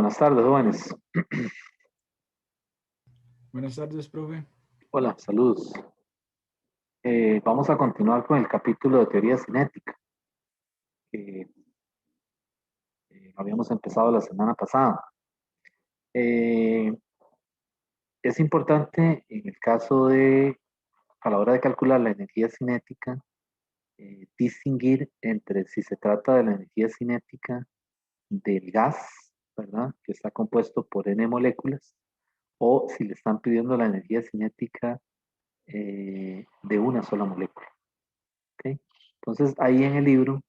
Buenas tardes, jóvenes. Buenas tardes, profe. Hola, saludos. Vamos a continuar con el capítulo de teoría cinética que habíamos empezado la semana pasada. Es importante en el caso de, a la hora de calcular la energía cinética, distinguir entre si se trata de la energía cinética del gas, ¿verdad? Que está compuesto por n moléculas, o si le están pidiendo la energía cinética de una sola molécula. ¿Okay? Entonces, ahí en el libro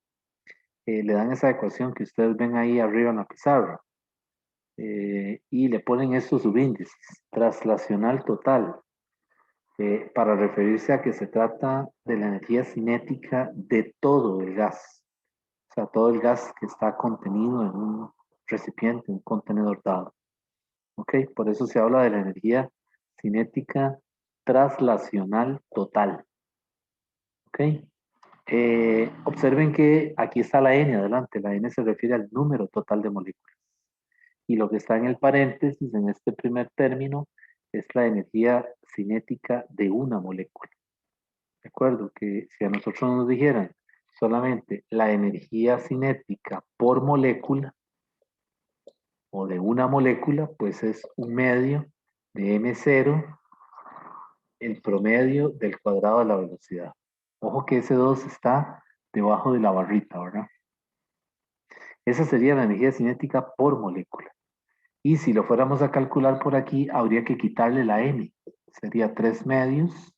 le dan esa ecuación que ustedes ven ahí arriba en la pizarra y le ponen estos subíndices, traslacional total, para referirse a que se trata de la energía cinética de todo el gas, o sea, todo el gas que está contenido en un recipiente, un contenedor dado. ¿Ok? Por eso se habla de la energía cinética traslacional total. ¿Ok? Observen que aquí está la n adelante. La n se refiere al número total de moléculas. Y lo que está en el paréntesis, en este primer término, es la energía cinética de una molécula. ¿De acuerdo? Que si a nosotros nos dijeran solamente la energía cinética por molécula o de una molécula, pues es un medio de m0, el promedio del cuadrado de la velocidad. Ojo que ese 2 está debajo de la barrita, ¿verdad? Esa sería la energía cinética por molécula. Y si lo fuéramos a calcular por aquí, habría que quitarle la m. Sería 3 medios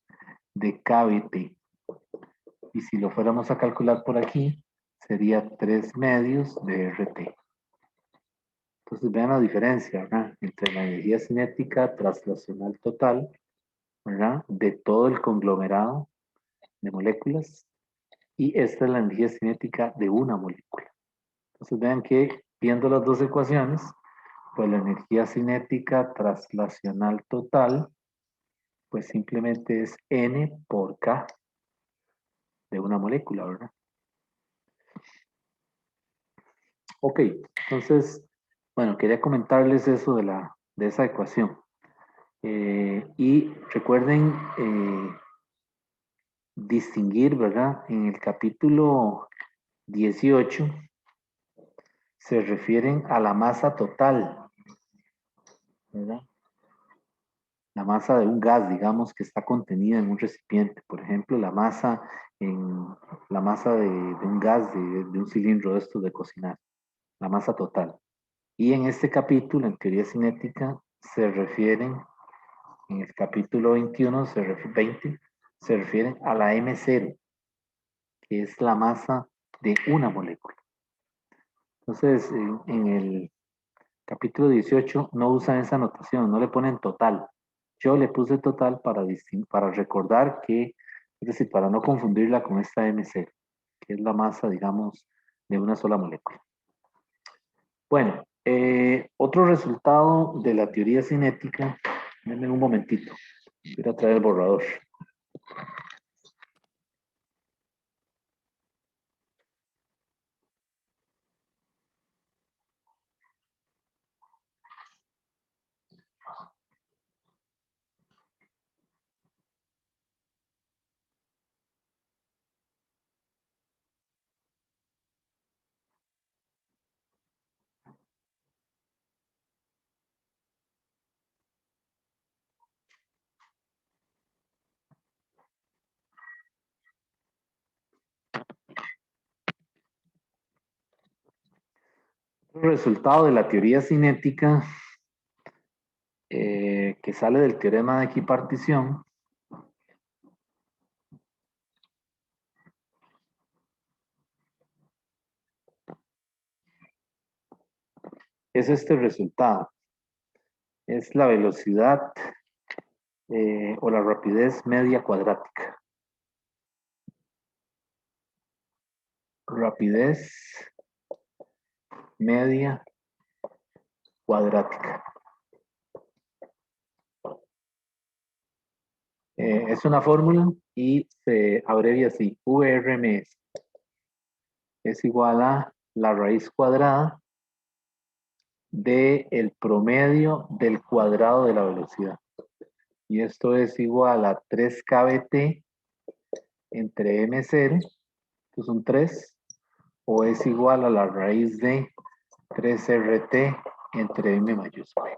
de kBt. Y si lo fuéramos a calcular por aquí, sería 3 medios de RT. Entonces vean la diferencia, ¿verdad? Entre la energía cinética traslacional total, ¿verdad? De todo el conglomerado de moléculas. Y esta es la energía cinética de una molécula. Entonces vean que viendo las dos ecuaciones, pues la energía cinética traslacional total, pues simplemente es n por k de una molécula, ¿verdad? Ok, entonces, bueno, quería comentarles eso de esa ecuación. Y recuerden distinguir, ¿verdad? En el capítulo 18 se refieren a la masa total, ¿verdad? La masa de un gas, digamos, que está contenida en un recipiente. Por ejemplo, la masa de un gas, de un cilindro de estos de cocinar, la masa total. Y en este capítulo, en teoría cinética, se refieren, en el capítulo 21, 20, se refieren a la M0, que es la masa de una molécula. Entonces, en el capítulo 18 no usan esa notación, no le ponen total. Yo le puse total para recordar que, es decir, para no confundirla con esta M0, que es la masa, digamos, de una sola molécula. Bueno, otro resultado de la teoría cinética, denme un momentito, voy a traer el borrador. Otro resultado de la teoría cinética que sale del teorema de equipartición es este resultado. Es la velocidad o la rapidez media cuadrática. Rapidez media cuadrática. Es una fórmula y se abrevia así, VRMS. Es igual a la raíz cuadrada del promedio del cuadrado de la velocidad. Y esto es igual a 3kbt entre m0, que son 3, o es igual a la raíz de 3rt entre m mayúscula.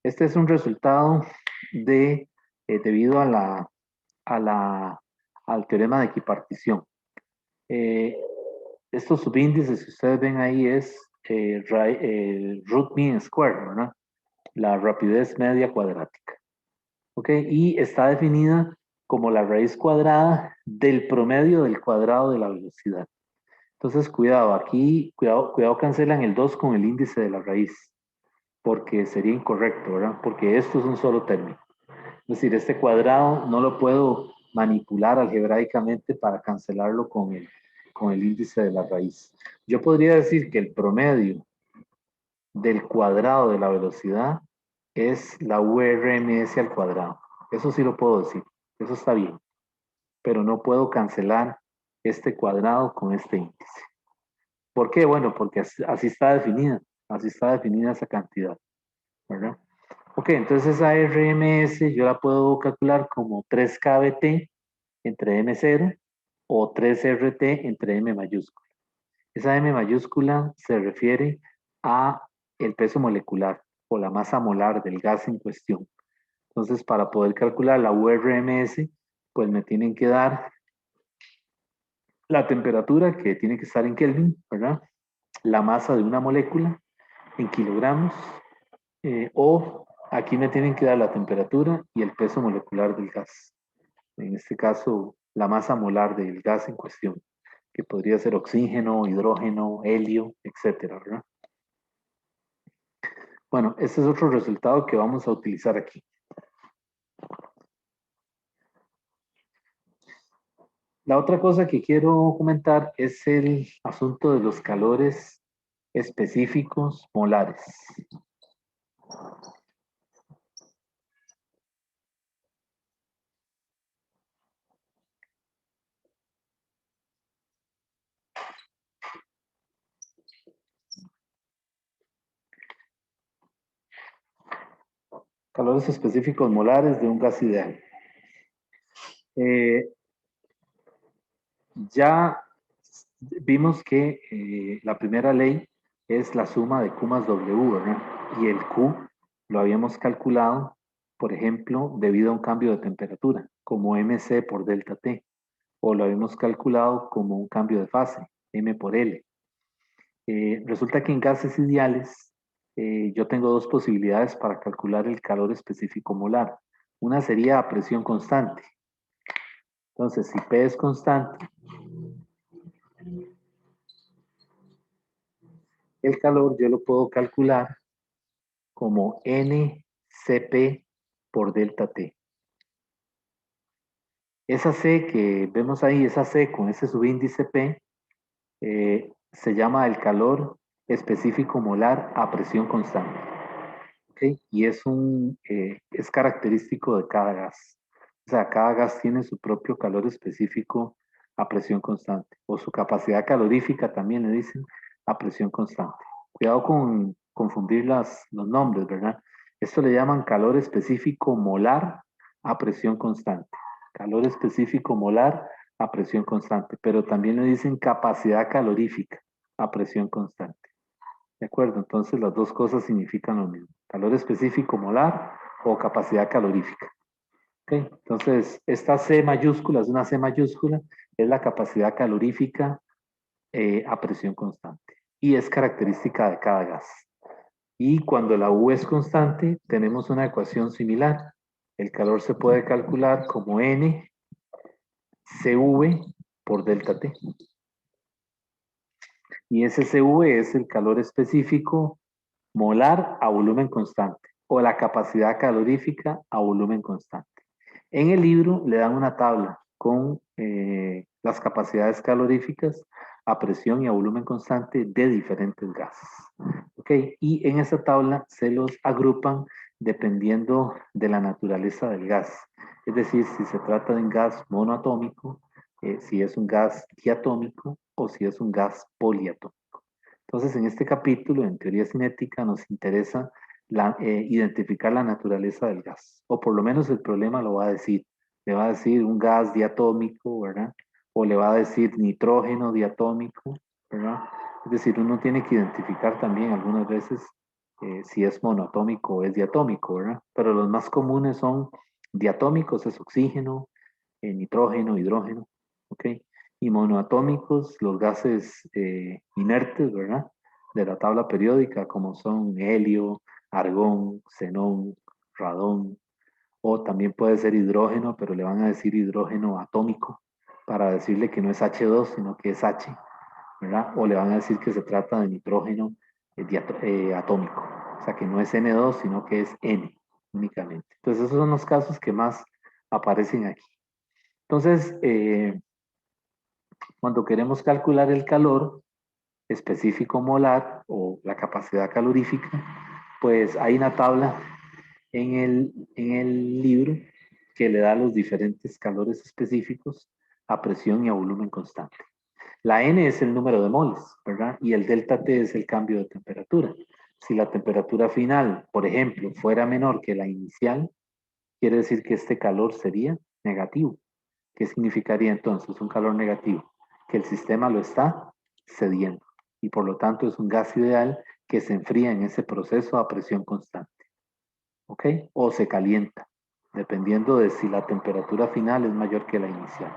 Este es un resultado debido al teorema de equipartición. Estos subíndices que ustedes ven ahí es root mean square, ¿verdad? La rapidez media cuadrática. ¿Ok? Y está definida como la raíz cuadrada del promedio del cuadrado de la velocidad. Entonces, cuidado, aquí, cuidado cancelan el 2 con el índice de la raíz, porque sería incorrecto, ¿verdad? Porque esto es un solo término. Es decir, este cuadrado no lo puedo manipular algebraicamente para cancelarlo con el índice de la raíz. Yo podría decir que el promedio del cuadrado de la velocidad es la URMS al cuadrado. Eso sí lo puedo decir, eso está bien. Pero no puedo cancelar este cuadrado con este índice. ¿Por qué? Bueno, porque así está definida esa cantidad, ¿verdad? Ok, entonces esa RMS yo la puedo calcular como 3kbt entre M0 o 3RT entre M mayúscula. Esa M mayúscula se refiere a el peso molecular o la masa molar del gas en cuestión. Entonces, para poder calcular la URMS, pues me tienen que dar la temperatura, que tiene que estar en Kelvin, ¿verdad? La masa de una molécula en kilogramos, o aquí me tienen que dar la temperatura y el peso molecular del gas. En este caso, la masa molar del gas en cuestión, que podría ser oxígeno, hidrógeno, helio, etcétera, ¿verdad? Bueno, este es otro resultado que vamos a utilizar aquí. La otra cosa que quiero comentar es el asunto de los calores específicos molares. Calores específicos molares de un gas ideal. Ya vimos que la primera ley es la suma de Q más W, ¿verdad? Y el Q lo habíamos calculado, por ejemplo, debido a un cambio de temperatura, como MC por delta T, o lo habíamos calculado como un cambio de fase, M por L. Resulta que en gases ideales yo tengo dos posibilidades para calcular el calor específico molar. Una sería a presión constante. Entonces, si P es constante, el calor yo lo puedo calcular como NCP por delta T. Esa C que vemos ahí, esa C con ese subíndice P, se llama el calor específico molar a presión constante. ¿Okay? Y es característico de cada gas. O sea, cada gas tiene su propio calor específico a presión constante, o su capacidad calorífica también le dicen a presión constante. Cuidado con confundir los nombres, ¿verdad? Esto le llaman calor específico molar a presión constante. Calor específico molar a presión constante, pero también le dicen capacidad calorífica a presión constante. ¿De acuerdo? Entonces las dos cosas significan lo mismo. Calor específico molar o capacidad calorífica. ¿Okay? Entonces, esta C mayúscula es una C mayúscula, es la capacidad calorífica a presión constante. Y es característica de cada gas. Y cuando la U es constante, tenemos una ecuación similar. El calor se puede calcular como N CV por delta T. Y ese CV es el calor específico molar a volumen constante o la capacidad calorífica a volumen constante. En el libro le dan una tabla con las capacidades caloríficas a presión y a volumen constante de diferentes gases. ¿Okay? Y en esa tabla se los agrupan dependiendo de la naturaleza del gas. Es decir, si se trata de un gas monoatómico, si es un gas diatómico o si es un gas poliatómico. Entonces, en este capítulo, en teoría cinética, nos interesa identificar la naturaleza del gas, o por lo menos el problema lo va a decir. Le va a decir un gas diatómico, ¿verdad? O le va a decir nitrógeno diatómico, ¿verdad? Es decir, uno tiene que identificar también algunas veces si es monoatómico o es diatómico, ¿verdad? Pero los más comunes son diatómicos, es oxígeno, nitrógeno, hidrógeno, ¿ok? Y monoatómicos, los gases inertes, ¿verdad? De la tabla periódica, como son helio, argón, xenón, radón, o también puede ser hidrógeno, pero le van a decir hidrógeno atómico, para decirle que no es H2, sino que es H, ¿verdad? O le van a decir que se trata de nitrógeno atómico, o sea que no es N2, sino que es N únicamente. Entonces esos son los casos que más aparecen aquí. Entonces, cuando queremos calcular el calor específico molar o la capacidad calorífica, pues hay una tabla en el libro que le da los diferentes calores específicos a presión y a volumen constante. La N es el número de moles, ¿verdad? Y el delta T es el cambio de temperatura. Si la temperatura final, por ejemplo, fuera menor que la inicial, quiere decir que este calor sería negativo. ¿Qué significaría entonces un calor negativo? Que el sistema lo está cediendo y por lo tanto es un gas ideal que se enfría en ese proceso a presión constante. ¿Ok? O se calienta, dependiendo de si la temperatura final es mayor que la inicial.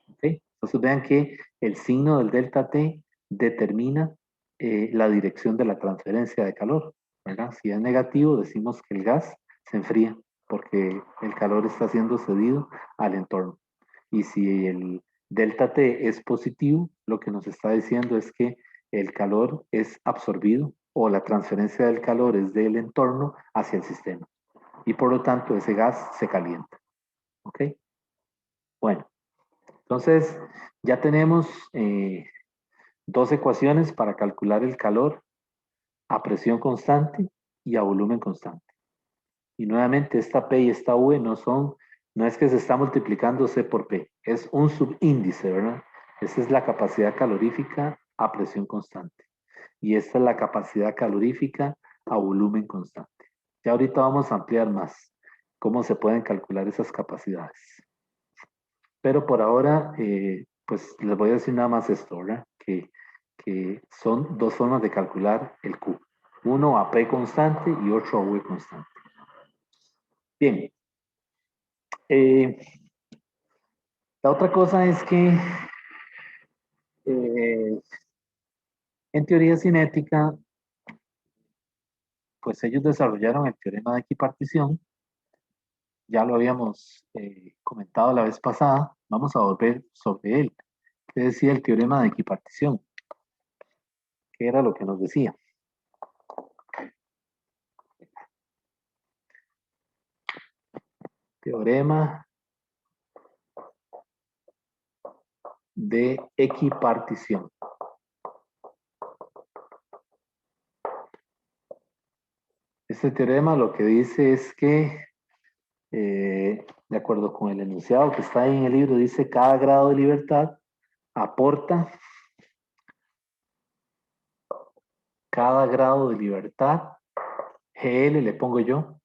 ¿Ok? Entonces vean que el signo del delta T determina la dirección de la transferencia de calor, ¿verdad? Si es negativo, decimos que el gas se enfría porque el calor está siendo cedido al entorno. Y si el delta T es positivo, lo que nos está diciendo es que el calor es absorbido o la transferencia del calor es del entorno hacia el sistema. Y por lo tanto ese gas se calienta. ¿Ok? Bueno, entonces ya tenemos dos ecuaciones para calcular el calor a presión constante y a volumen constante. Y nuevamente esta P y esta V no es que se está multiplicando C por P, es un subíndice, ¿verdad? Esa es la capacidad calorífica a presión constante. Y esta es la capacidad calorífica a volumen constante. Ya ahorita vamos a ampliar más cómo se pueden calcular esas capacidades. Pero por ahora, pues les voy a decir nada más esto, ¿verdad? Que son dos formas de calcular el Q. Uno a P constante y otro a V constante. Bien. La otra cosa es que eh, en teoría cinética, pues ellos desarrollaron el teorema de equipartición. Ya lo habíamos comentado la vez pasada. Vamos a volver sobre él. ¿Qué decía el teorema de equipartición? ¿Qué era lo que nos decía? Teorema de equipartición. Este teorema lo que dice es que, de acuerdo con el enunciado que está ahí en el libro, dice cada grado de libertad aporta, cada grado de libertad, GL le pongo yo,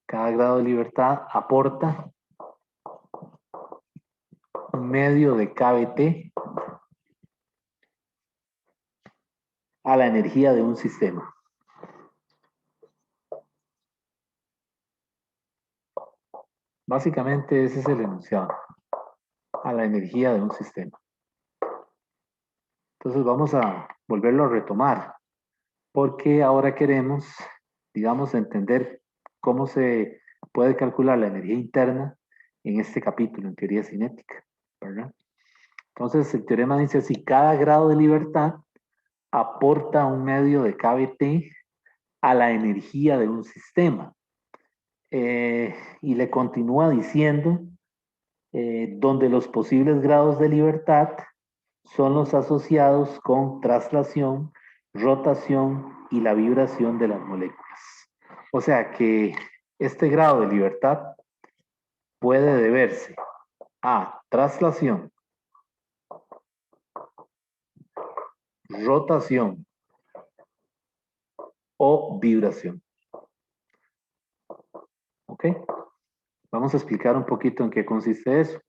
cada grado de libertad aporta un medio de kBT a la energía de un sistema. Básicamente ese es el enunciado, a la energía de un sistema. Entonces vamos a volverlo a retomar, porque ahora queremos, digamos, entender cómo se puede calcular la energía interna en este capítulo, en teoría cinética, ¿verdad? Entonces el teorema dice así, cada grado de libertad aporta un medio de kBT a la energía de un sistema. Y le continúa diciendo, donde los posibles grados de libertad son los asociados con traslación, rotación y la vibración de las moléculas. O sea que este grado de libertad puede deberse a traslación, rotación o vibración. ¿Ok? Vamos a explicar un poquito en qué consiste eso.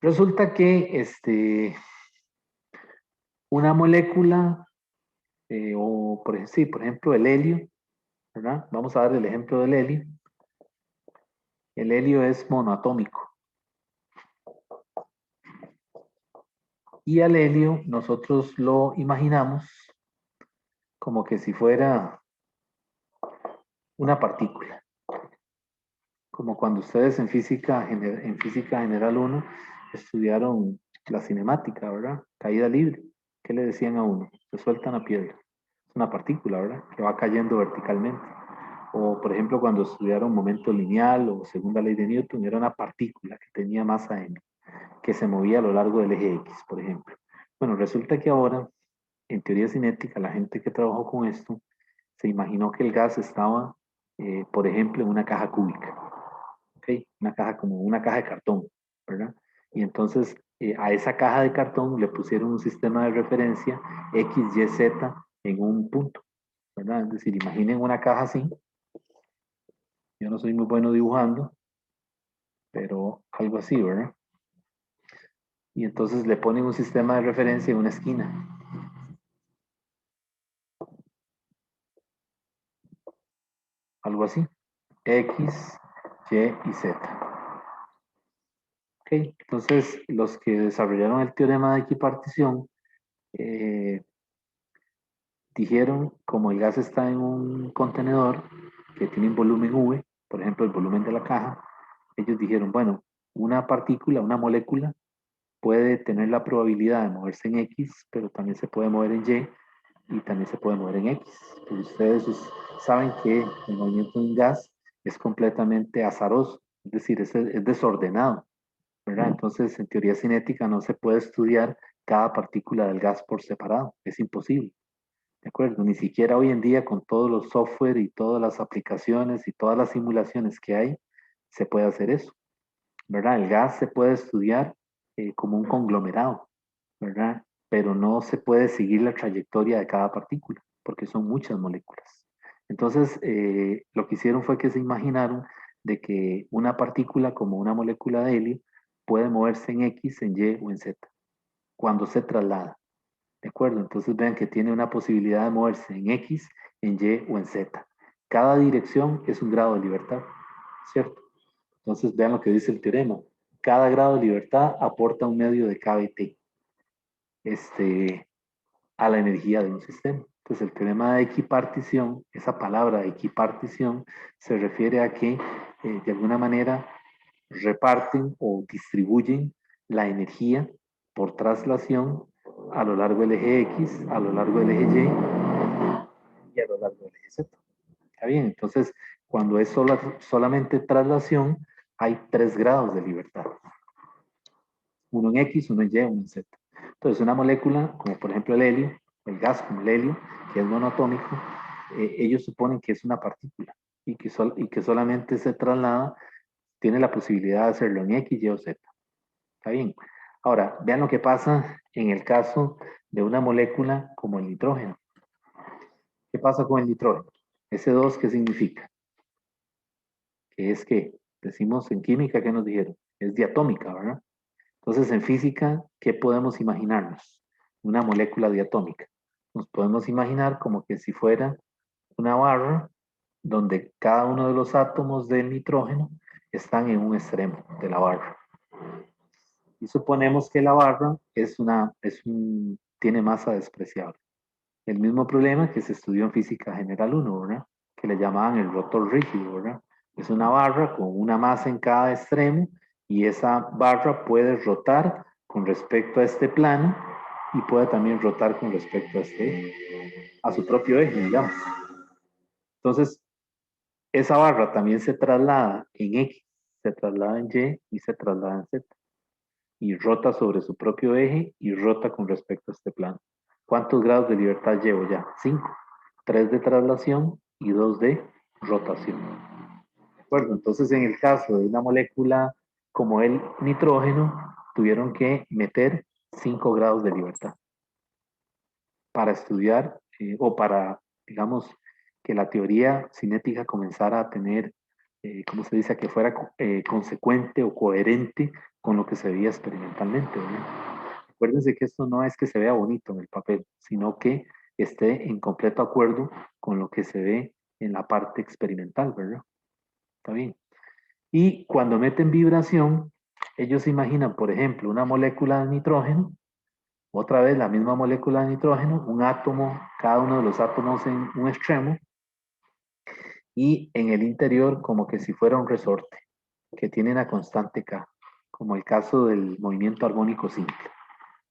Resulta que una molécula, sí, por ejemplo, el helio, ¿verdad? Vamos a dar el ejemplo del helio. El helio es monoatómico. Y al helio nosotros lo imaginamos como que si fuera una partícula. Como cuando ustedes en física general 1 estudiaron la cinemática, ¿verdad? Caída libre. ¿Qué le decían a uno? Se suelta una piedra. Es una partícula, ¿verdad? Que va cayendo verticalmente. O, por ejemplo, cuando estudiaron momento lineal o segunda ley de Newton, era una partícula que tenía masa m, que se movía a lo largo del eje X, por ejemplo. Bueno, resulta que ahora, en teoría cinética, la gente que trabajó con esto se imaginó que el gas estaba, por ejemplo, en una caja cúbica. ¿Okay? Una caja como una caja de cartón, ¿verdad? Y entonces a esa caja de cartón le pusieron un sistema de referencia X, Y, Z en un punto, ¿verdad? Es decir, imaginen una caja así. Yo no soy muy bueno dibujando, pero algo así, ¿verdad? Y entonces le ponen un sistema de referencia en una esquina. Algo así. X, Y y Z. Ok, entonces los que desarrollaron el teorema de equipartición dijeron, como el gas está en un contenedor que tiene un volumen V, por ejemplo, el volumen de la caja, ellos dijeron, bueno, una partícula, una molécula, puede tener la probabilidad de moverse en X, pero también se puede mover en Y también se puede mover en X. Pues ustedes saben que el movimiento de un gas es completamente azaroso, es decir, es desordenado, ¿verdad? Entonces, en teoría cinética no se puede estudiar cada partícula del gas por separado, es imposible. ¿De acuerdo? Ni siquiera hoy en día con todos los software y todas las aplicaciones y todas las simulaciones que hay, se puede hacer eso, ¿verdad? El gas se puede estudiar como un conglomerado, ¿verdad? Pero no se puede seguir la trayectoria de cada partícula, porque son muchas moléculas. Entonces, lo que hicieron fue que se imaginaron de que una partícula como una molécula de helio puede moverse en X, en Y o en Z, cuando se traslada. ¿De acuerdo? Entonces vean que tiene una posibilidad de moverse en X, en Y o en Z. Cada dirección es un grado de libertad, ¿cierto? Entonces vean lo que dice el teorema. Cada grado de libertad aporta un medio de KBT a la energía de un sistema. Entonces el teorema de equipartición, esa palabra equipartición, se refiere a que de alguna manera reparten o distribuyen la energía por traslación a lo largo del eje X, a lo largo del eje Y y a lo largo del eje Z. ¿Está bien? Entonces, cuando es solamente traslación, hay 3 grados de libertad. Uno en X, uno en Y, uno en Z. Entonces, una molécula, como por ejemplo el helio, el gas como el helio, que es monoatómico, ellos suponen que es una partícula y que solamente se traslada, tiene la posibilidad de hacerlo en X, Y o Z. ¿Está bien? Ahora, vean lo que pasa en el caso de una molécula como el nitrógeno. ¿Qué pasa con el nitrógeno? Ese 2, ¿qué significa? Que es que, decimos en química, ¿qué nos dijeron? Es diatómica, ¿verdad? Entonces, en física, ¿qué podemos imaginarnos? Una molécula diatómica. Nos podemos imaginar como que si fuera una barra donde cada uno de los átomos del nitrógeno están en un extremo de la barra. Y suponemos que la barra tiene masa despreciable. El mismo problema que se estudió en física general 1, ¿verdad? Que le llamaban el rotor rígido, ¿verdad? Es una barra con una masa en cada extremo y esa barra puede rotar con respecto a este plano y puede también rotar con respecto a su propio eje, digamos. Entonces, esa barra también se traslada en X, se traslada en Y y se traslada en Z. Y rota sobre su propio eje y rota con respecto a este plano. ¿Cuántos grados de libertad llevo ya? 5. 3 de traslación y 2 de rotación. ¿De acuerdo? Entonces, en el caso de una molécula como el nitrógeno, tuvieron que meter 5 grados de libertad. para estudiar o para, digamos, que la teoría cinética comenzara a tener, ¿cómo se dice?, que fuera consecuente o coherente con lo que se veía experimentalmente, ¿verdad? Acuérdense que esto no es que se vea bonito en el papel, sino que esté en completo acuerdo con lo que se ve en la parte experimental, ¿verdad? Está bien. Y cuando meten vibración, ellos imaginan, por ejemplo, una molécula de nitrógeno, otra vez la misma molécula de nitrógeno, un átomo, cada uno de los átomos en un extremo, y en el interior como que si fuera un resorte, que tiene una constante K, como el caso del movimiento armónico simple.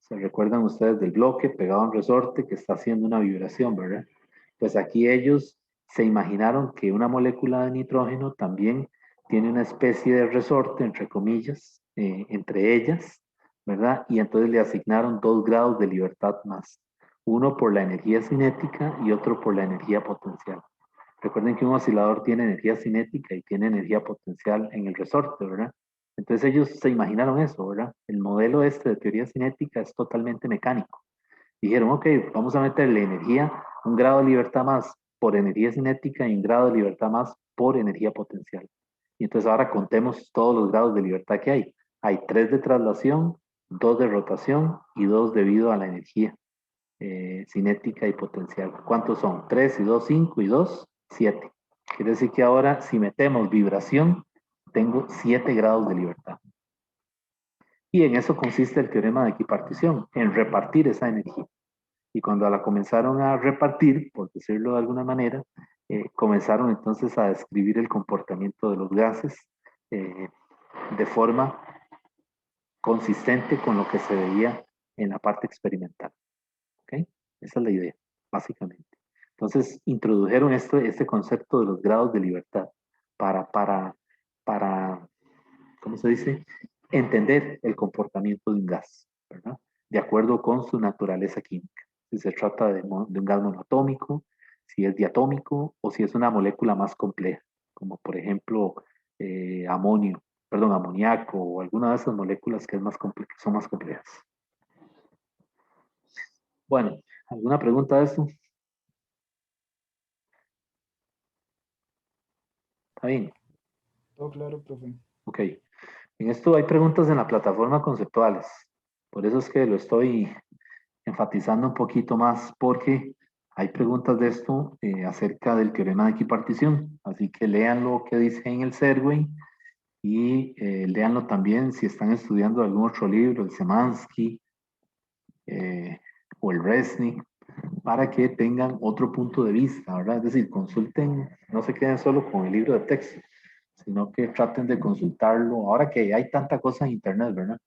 ¿Se recuerdan ustedes del bloque pegado a un resorte que está haciendo una vibración, verdad? Pues aquí ellos se imaginaron que una molécula de nitrógeno también tiene una especie de resorte, entre comillas, entre ellas, ¿verdad? Y entonces le asignaron 2 grados de libertad más, uno por la energía cinética y otro por la energía potencial. Recuerden que un oscilador tiene energía cinética y tiene energía potencial en el resorte, ¿verdad? Entonces ellos se imaginaron eso, ¿verdad? El modelo este de teoría cinética es totalmente mecánico. Dijeron, ok, vamos a meterle energía, 1 grado de libertad más por energía cinética y 1 grado de libertad más por energía potencial. Y entonces ahora contemos todos los grados de libertad que hay. Hay 3 de traslación, 2 de rotación y 2 debido a la energía cinética y potencial. ¿Cuántos son? 3 y 2, 5 y 2, 7. Quiere decir que ahora si metemos vibración, tengo 7 grados de libertad. Y en eso consiste el teorema de equipartición, en repartir esa energía. Y cuando la comenzaron a repartir, por decirlo de alguna manera, comenzaron entonces a describir el comportamiento de los gases de forma consistente con lo que se veía en la parte experimental. ¿Okay? Esa es la idea, básicamente. Entonces, introdujeron este concepto de los grados de libertad para, ¿cómo se dice? Entender el comportamiento de un gas, ¿verdad? De acuerdo con su naturaleza química. Si se trata de un gas monoatómico, si es diatómico o si es una molécula más compleja, como por ejemplo amoníaco o alguna de esas moléculas que son más complejas. Bueno, ¿alguna pregunta de esto? ¿Está bien? Todo claro, profe. Ok. En esto hay preguntas en la plataforma conceptuales. Por eso es que lo estoy enfatizando un poquito más, porque hay preguntas de esto acerca del teorema de equipartición. Así que lean lo que dice en el Serway y léanlo también si están estudiando algún otro libro, el Semansky o el Resnick, para que tengan otro punto de vista, ¿verdad? Es decir, consulten, no se queden solo con el libro de texto, sino que traten de consultarlo. Ahora que hay tanta cosa en Internet, ¿verdad?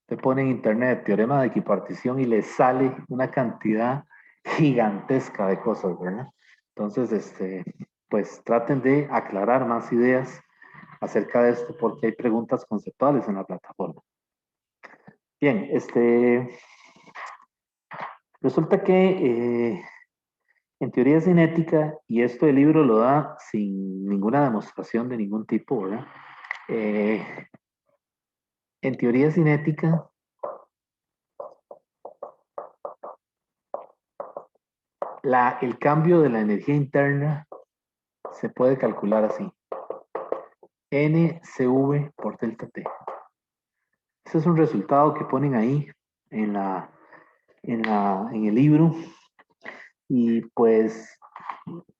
Te pone en Internet teorema de equipartición y les sale una cantidad gigantesca de cosas, ¿verdad? Entonces, pues traten de aclarar más ideas acerca de esto porque hay preguntas conceptuales en la plataforma. Bien, resulta que en teoría cinética, y esto el libro lo da sin ninguna demostración de ningún tipo, ¿verdad? Eh, en teoría cinética, el cambio de la energía interna se puede calcular así. NCV por delta T. Ese es un resultado que ponen ahí en, en el libro y pues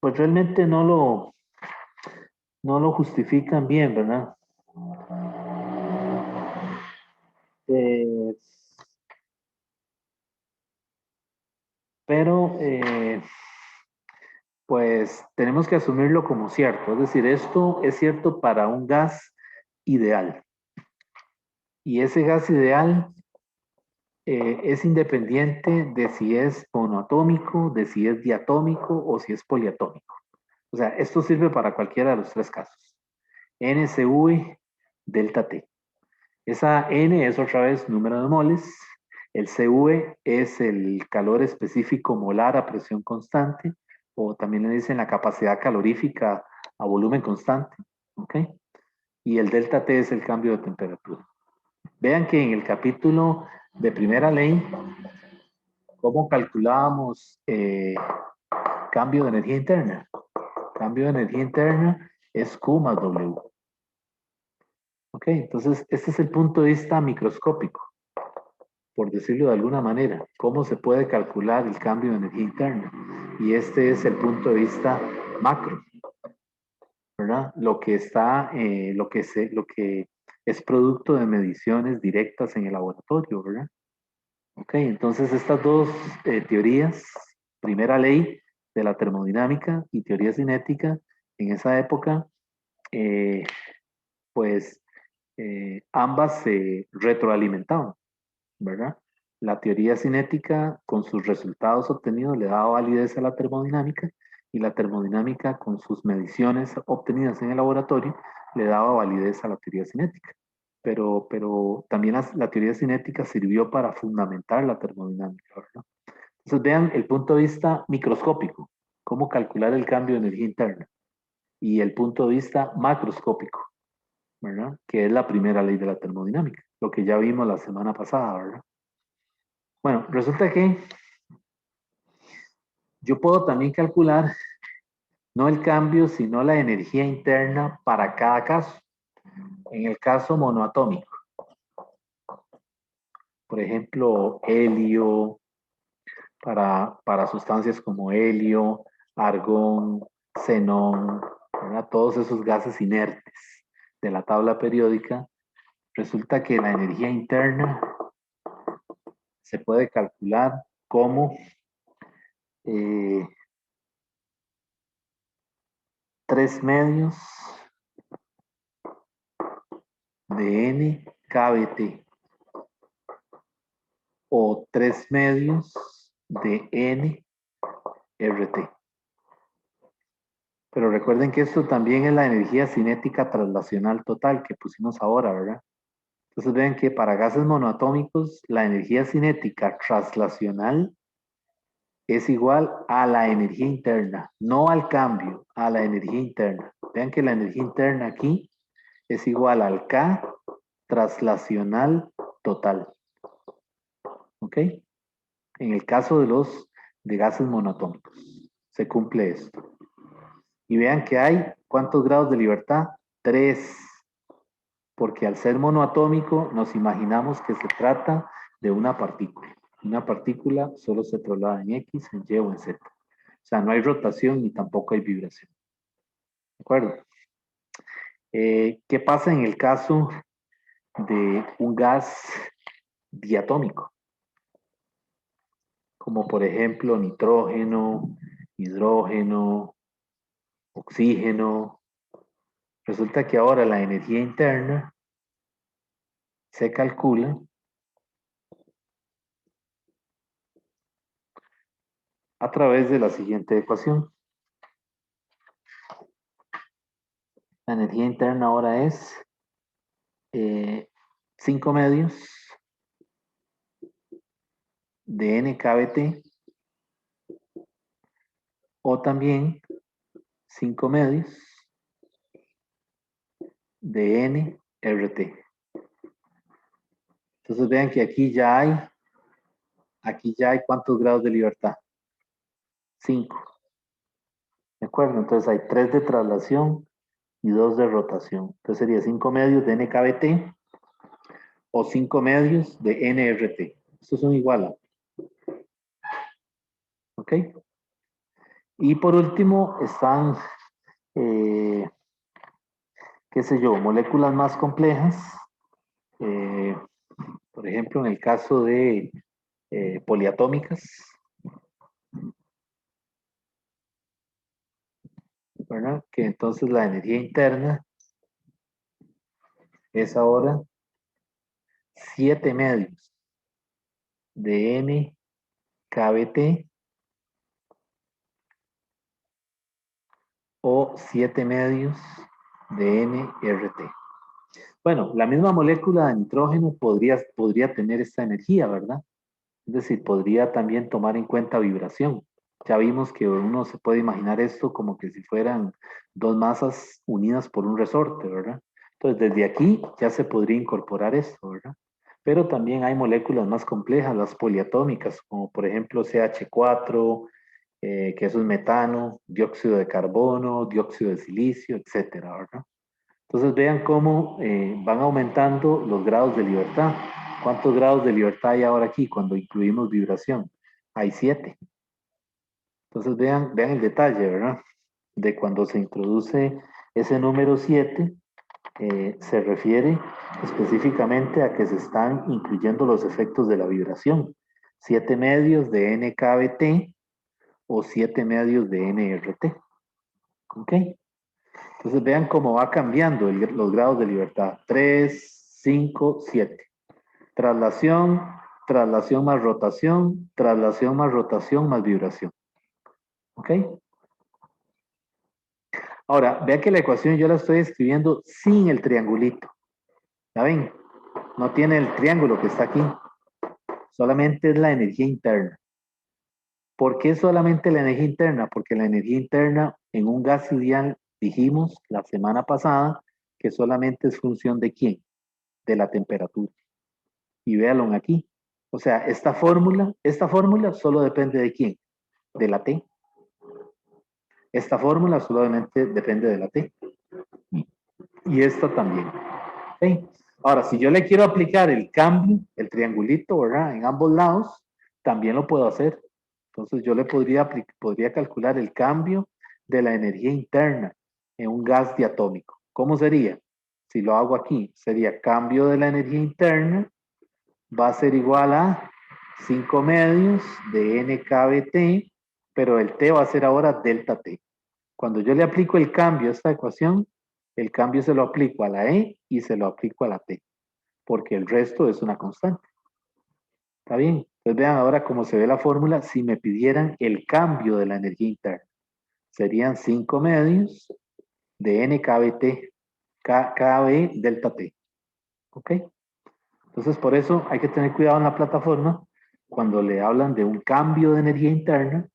realmente no lo justifican bien, ¿verdad? Eh, pero pues tenemos que asumirlo como cierto. Es decir, esto es cierto para un gas ideal. Y ese gas ideal es independiente de si es monoatómico, de si es diatómico o si es poliatómico. O sea, esto sirve para cualquiera de los 3 casos. NCV, delta T. Esa N es otra vez número de moles. El CV es el calor específico molar a presión constante, o también le dicen la capacidad calorífica a volumen constante. ¿Ok? Y el delta T es el cambio de temperatura. Vean que en el capítulo de primera ley ¿Cómo calculábamos cambio de energía interna? Cambio de energía interna es Q más W. Ok, entonces este es el punto de vista microscópico, por decirlo de alguna manera. ¿Cómo se puede calcular el cambio de energía interna? Y este es el punto de vista macro, ¿verdad? Lo que es producto de mediciones directas en el laboratorio, ¿verdad? Ok, entonces estas dos teorías, primera ley de la termodinámica y teoría cinética, en esa época, eh, pues ambas se retroalimentaban, ¿verdad? La teoría cinética, con sus resultados obtenidos, le daba validez a la termodinámica, y la termodinámica, con sus mediciones obtenidas en el laboratorio, le daba validez a la teoría cinética. Pero también la teoría cinética sirvió para fundamentar la termodinámica, ¿verdad? Entonces vean el punto de vista microscópico, cómo calcular el cambio de energía interna, y el punto de vista macroscópico, ¿verdad? Que es la primera ley de la termodinámica, lo que ya vimos la semana pasada, ¿verdad? Bueno, resulta que yo puedo también calcular no el cambio, sino la energía interna para cada caso. En el caso monoatómico, por ejemplo, helio, para sustancias como helio, argón, xenón, ¿verdad? Todos esos gases inertes de la tabla periódica, resulta que la energía interna se puede calcular como 3 medios de N KBT, o 3 medios de N RT. Pero recuerden que esto también es la energía cinética traslacional total que pusimos ahora, ¿verdad? Entonces ven que para gases monoatómicos la energía cinética traslacional es igual a la energía interna, no al cambio, a la energía interna. Vean que la energía interna aquí es igual al K traslacional total. ¿Ok? En el caso de gases monoatómicos, se cumple esto. Y vean que hay, ¿cuántos grados de libertad? 3. Porque al ser monoatómico nos imaginamos que se trata de una partícula. Una partícula solo se traslada en X, en Y o en Z. O sea, no hay rotación ni tampoco hay vibración. ¿De acuerdo? ¿Qué pasa en el caso de un gas diatómico? Como por ejemplo nitrógeno, hidrógeno, oxígeno. Resulta que ahora la energía interna se calcula a través de la siguiente ecuación. La energía interna ahora es 5 medios de N KBT, o también 5 medios de N RT. Entonces vean que aquí ya hay ¿cuántos grados de libertad? 5. ¿De acuerdo? Entonces hay 3 de traslación y 2 de rotación. Entonces sería 5 medios de NKBT o 5 medios de NRT. Estos son iguales. ¿Ok? Y por último están, qué sé yo, moléculas más complejas. Por ejemplo, en el caso de poliatómicas, ¿verdad? Que entonces la energía interna es ahora 7 medios de N KBT o 7 medios de NRT. Bueno, la misma molécula de nitrógeno podría tener esta energía, ¿verdad? Es decir, podría también tomar en cuenta vibración. Ya vimos que uno se puede imaginar esto como que si fueran dos masas unidas por un resorte, ¿verdad? Entonces, desde aquí ya se podría incorporar esto, ¿verdad? Pero también hay moléculas más complejas, las poliatómicas, como por ejemplo CH4, que eso es metano, dióxido de carbono, dióxido de silicio, etcétera, ¿verdad? Entonces vean cómo van aumentando los grados de libertad. ¿Cuántos grados de libertad hay ahora aquí cuando incluimos vibración? Hay 7. Entonces vean el detalle, ¿verdad? De cuando se introduce ese número 7, se refiere específicamente a que se están incluyendo los efectos de la vibración. 7 medios de NKBT o 7 medios de NRT. ¿Ok? Entonces vean cómo va cambiando los grados de libertad. 3, 5, 7. Traslación, traslación más rotación, traslación más rotación más vibración. ¿Ok? Ahora, vean que la ecuación yo la estoy escribiendo sin el triangulito. ¿La ven? No tiene el triángulo que está aquí. Solamente es la energía interna. ¿Por qué solamente la energía interna? Porque la energía interna en un gas ideal dijimos la semana pasada que solamente es función de quién, de la temperatura. Y véanlo aquí. O sea, esta fórmula solo depende de quién, de la T. Esta fórmula solamente depende de la T. Y esta también. ¿Okay? Ahora, si yo le quiero aplicar el cambio, el triangulito, ¿verdad? En ambos lados, también lo puedo hacer. Entonces yo le podría calcular el cambio de la energía interna en un gas diatómico. ¿Cómo sería? Si lo hago aquí, sería cambio de la energía interna va a ser igual a 5 medios de NKBT, pero el T va a ser ahora delta T. Cuando yo le aplico el cambio a esta ecuación, el cambio se lo aplico a la E y se lo aplico a la T, porque el resto es una constante. ¿Está bien? Entonces vean ahora cómo se ve la fórmula si me pidieran el cambio de la energía interna. Serían 5 medios de NKBT, KB delta T. ¿Ok? Entonces por eso hay que tener cuidado en la plataforma cuando le hablan de un cambio de energía interna,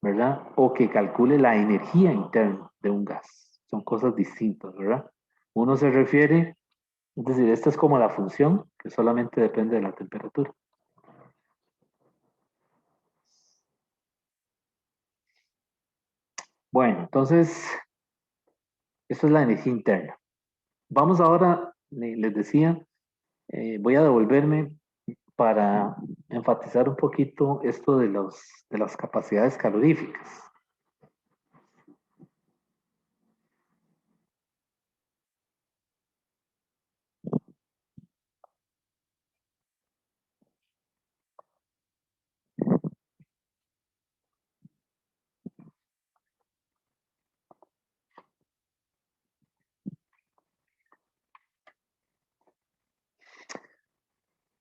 ¿verdad? O que calcule la energía interna de un gas. Son cosas distintas, ¿verdad? Uno se refiere, es decir, esta es como la función que solamente depende de la temperatura. Bueno, entonces, eso es la energía interna. Vamos ahora, les decía, voy a devolverme para enfatizar un poquito esto de las capacidades caloríficas.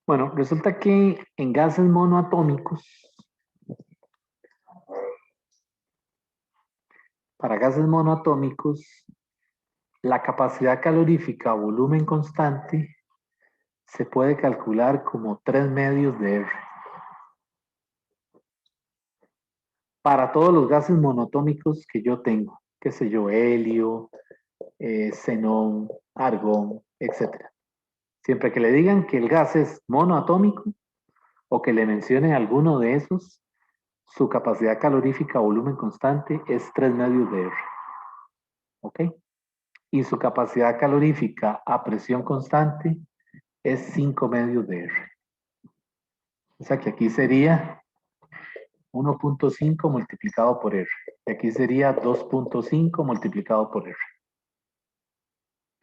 Bueno, resulta que en gases monoatómicos, para gases monoatómicos, la capacidad calorífica a volumen constante se puede calcular como 3 medios de R. Para todos los gases monoatómicos que yo tengo, qué sé yo, helio, xenón, argón, etc. Siempre que le digan que el gas es monoatómico o que le mencionen alguno de esos, su capacidad calorífica a volumen constante es 3 medios de R. ¿Ok? Y su capacidad calorífica a presión constante es 5 medios de R. O sea que aquí sería 1.5 multiplicado por R. Y aquí sería 2.5 multiplicado por R.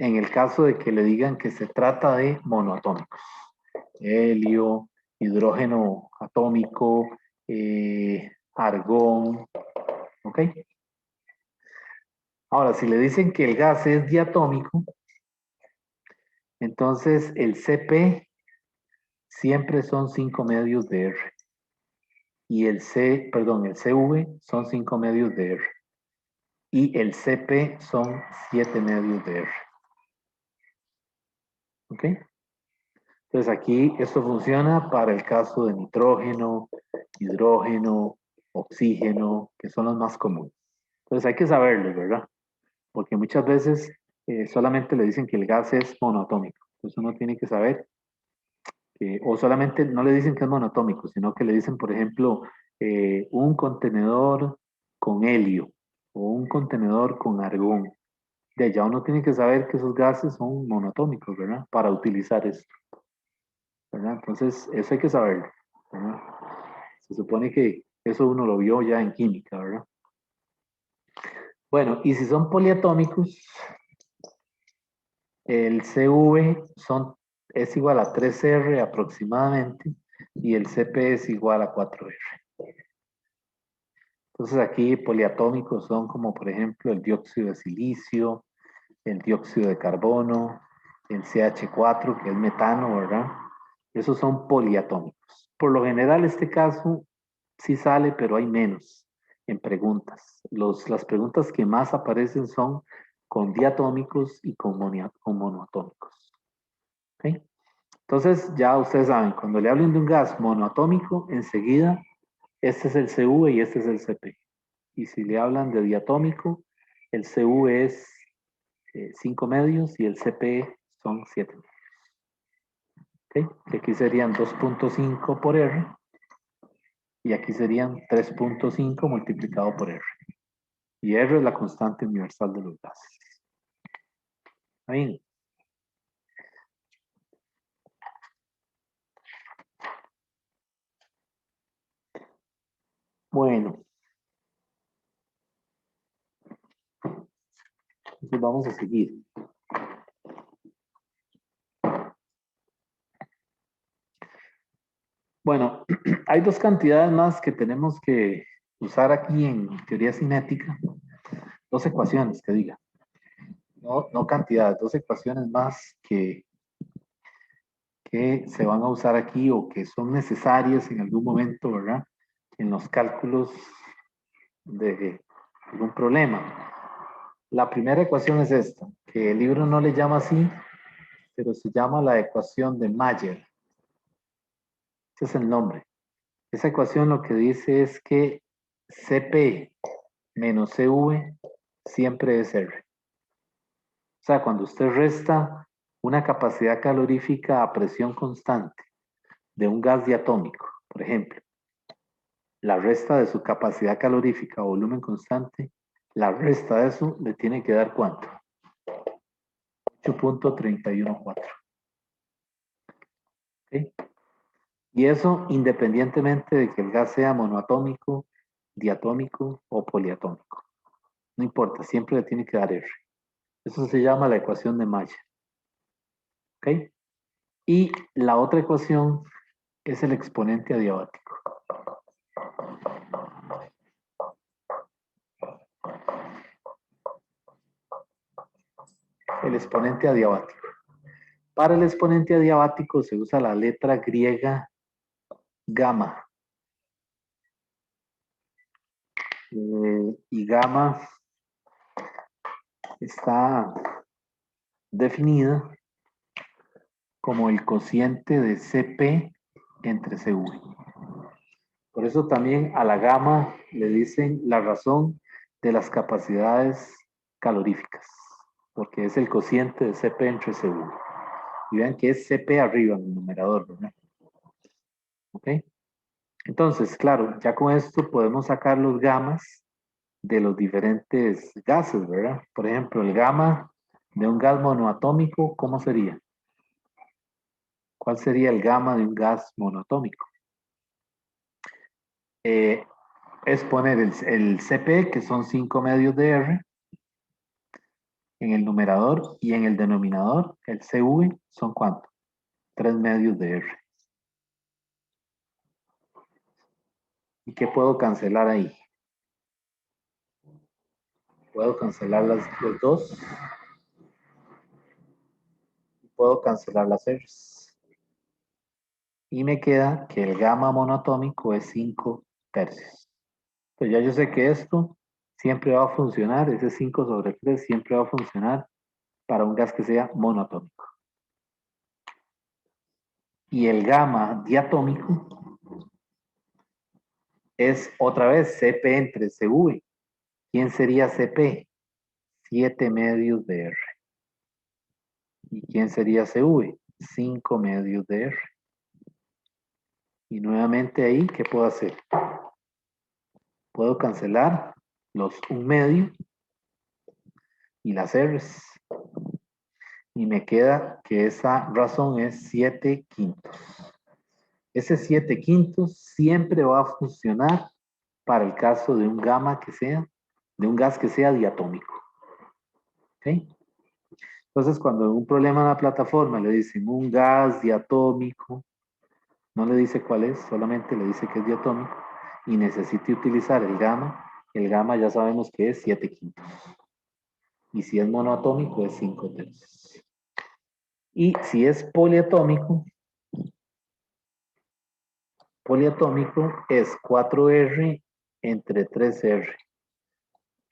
En el caso de que le digan que se trata de monoatómicos. Helio, hidrógeno atómico, argón. ¿Ok? Ahora, si le dicen que el gas es diatómico, entonces el Cp siempre son 5 medios de R. Y el el CV son 5 medios de R. Y el Cp son 7 medios de R. ¿Ok? Entonces aquí esto funciona para el caso de nitrógeno, hidrógeno, oxígeno, que son los más comunes. Entonces hay que saberlo, ¿verdad? Porque muchas veces solamente le dicen que el gas es monoatómico. Entonces uno tiene que saber O solamente no le dicen que es monoatómico, sino que le dicen, por ejemplo, un contenedor con helio o un contenedor con argón. De allá uno tiene que saber que esos gases son monoatómicos, ¿verdad? Para utilizar esto, ¿verdad? Entonces, eso hay que saberlo, ¿verdad? Se supone que eso uno lo vio ya en química, ¿verdad? Bueno, y si son poliatómicos, el CV es igual a 3R aproximadamente y el CP es igual a 4R. Entonces aquí poliatómicos son como por ejemplo el dióxido de silicio, el dióxido de carbono, el CH4 que es metano, ¿verdad? Esos son poliatómicos. Por lo general este caso sí sale, pero hay menos en preguntas. Las preguntas que más aparecen son con diatómicos y con monoatómicos. ¿Ok? Entonces ya ustedes saben, cuando le hablen de un gas monoatómico, enseguida este es el CV y este es el CP. Y si le hablan de diatómico, el CV es 5 medios y el CP son 7 medios. ¿Okay? Que aquí serían 2.5 por R y aquí serían 3.5 multiplicado por R. Y R es la constante universal de los gases. Ahí. Bueno, entonces vamos a seguir. Bueno, hay dos cantidades más que tenemos que usar aquí en teoría cinética. Dos ecuaciones, que diga. No cantidades, dos ecuaciones más que se van a usar aquí o que son necesarias en algún momento, ¿verdad? En los cálculos de algún problema. La primera ecuación es esta, que el libro no le llama así, pero se llama la ecuación de Mayer. Ese es el nombre. Esa ecuación lo que dice es que CP menos CV siempre es R. O sea, cuando usted resta una capacidad calorífica a presión constante de un gas diatómico, por ejemplo, la resta de su capacidad calorífica o volumen constante, la resta de eso le tiene que dar ¿cuánto? 8.314. ¿Okay? Y eso independientemente de que el gas sea monoatómico, diatómico o poliatómico. No importa, siempre le tiene que dar R. Eso se llama la ecuación de Mayer. ¿Ok? Y la otra ecuación es el exponente adiabático. El exponente adiabático. Para el exponente adiabático se usa la letra griega gamma. Y gamma está definida como el cociente de CP entre CV. Por eso también a la gamma le dicen la razón de las capacidades caloríficas, porque es el cociente de CP entre CV. Y vean que es CP arriba en el numerador, ¿verdad? ¿Ok? Entonces, claro, ya con esto podemos sacar los gamas de los diferentes gases, ¿verdad? Por ejemplo, el gamma de un gas monoatómico, ¿cómo sería? ¿Cuál sería el gamma de un gas monoatómico? Es poner el CP, que son 5 medios de R, en el numerador y en el denominador, el CV, son ¿cuánto? 3 medios de R. ¿Y qué puedo cancelar ahí? Puedo cancelar los dos. Puedo cancelar las R's. Y me queda que el gamma monoatómico es 5 tercios. Entonces ya yo sé que esto siempre va a funcionar, ese 5 sobre 3 siempre va a funcionar para un gas que sea monoatómico. Y el gamma diatómico es otra vez CP entre CV. ¿Quién sería CP? 7 medios de R. ¿Y quién sería CV? 5 medios de R. Y nuevamente ahí, ¿qué puedo hacer? Puedo cancelar los 1/2 y las R's. Y me queda que esa razón es 7/5. Ese 7/5 siempre va a funcionar para el caso de un gamma que sea, de un gas que sea diatómico. ¿Ok? Entonces, cuando en un problema en la plataforma le dicen un gas diatómico, no le dice cuál es, solamente le dice que es diatómico y necesite utilizar el gamma ya sabemos que es 7/5. Y si es monoatómico es 5/3. Y si es poliatómico es 4R entre 3R,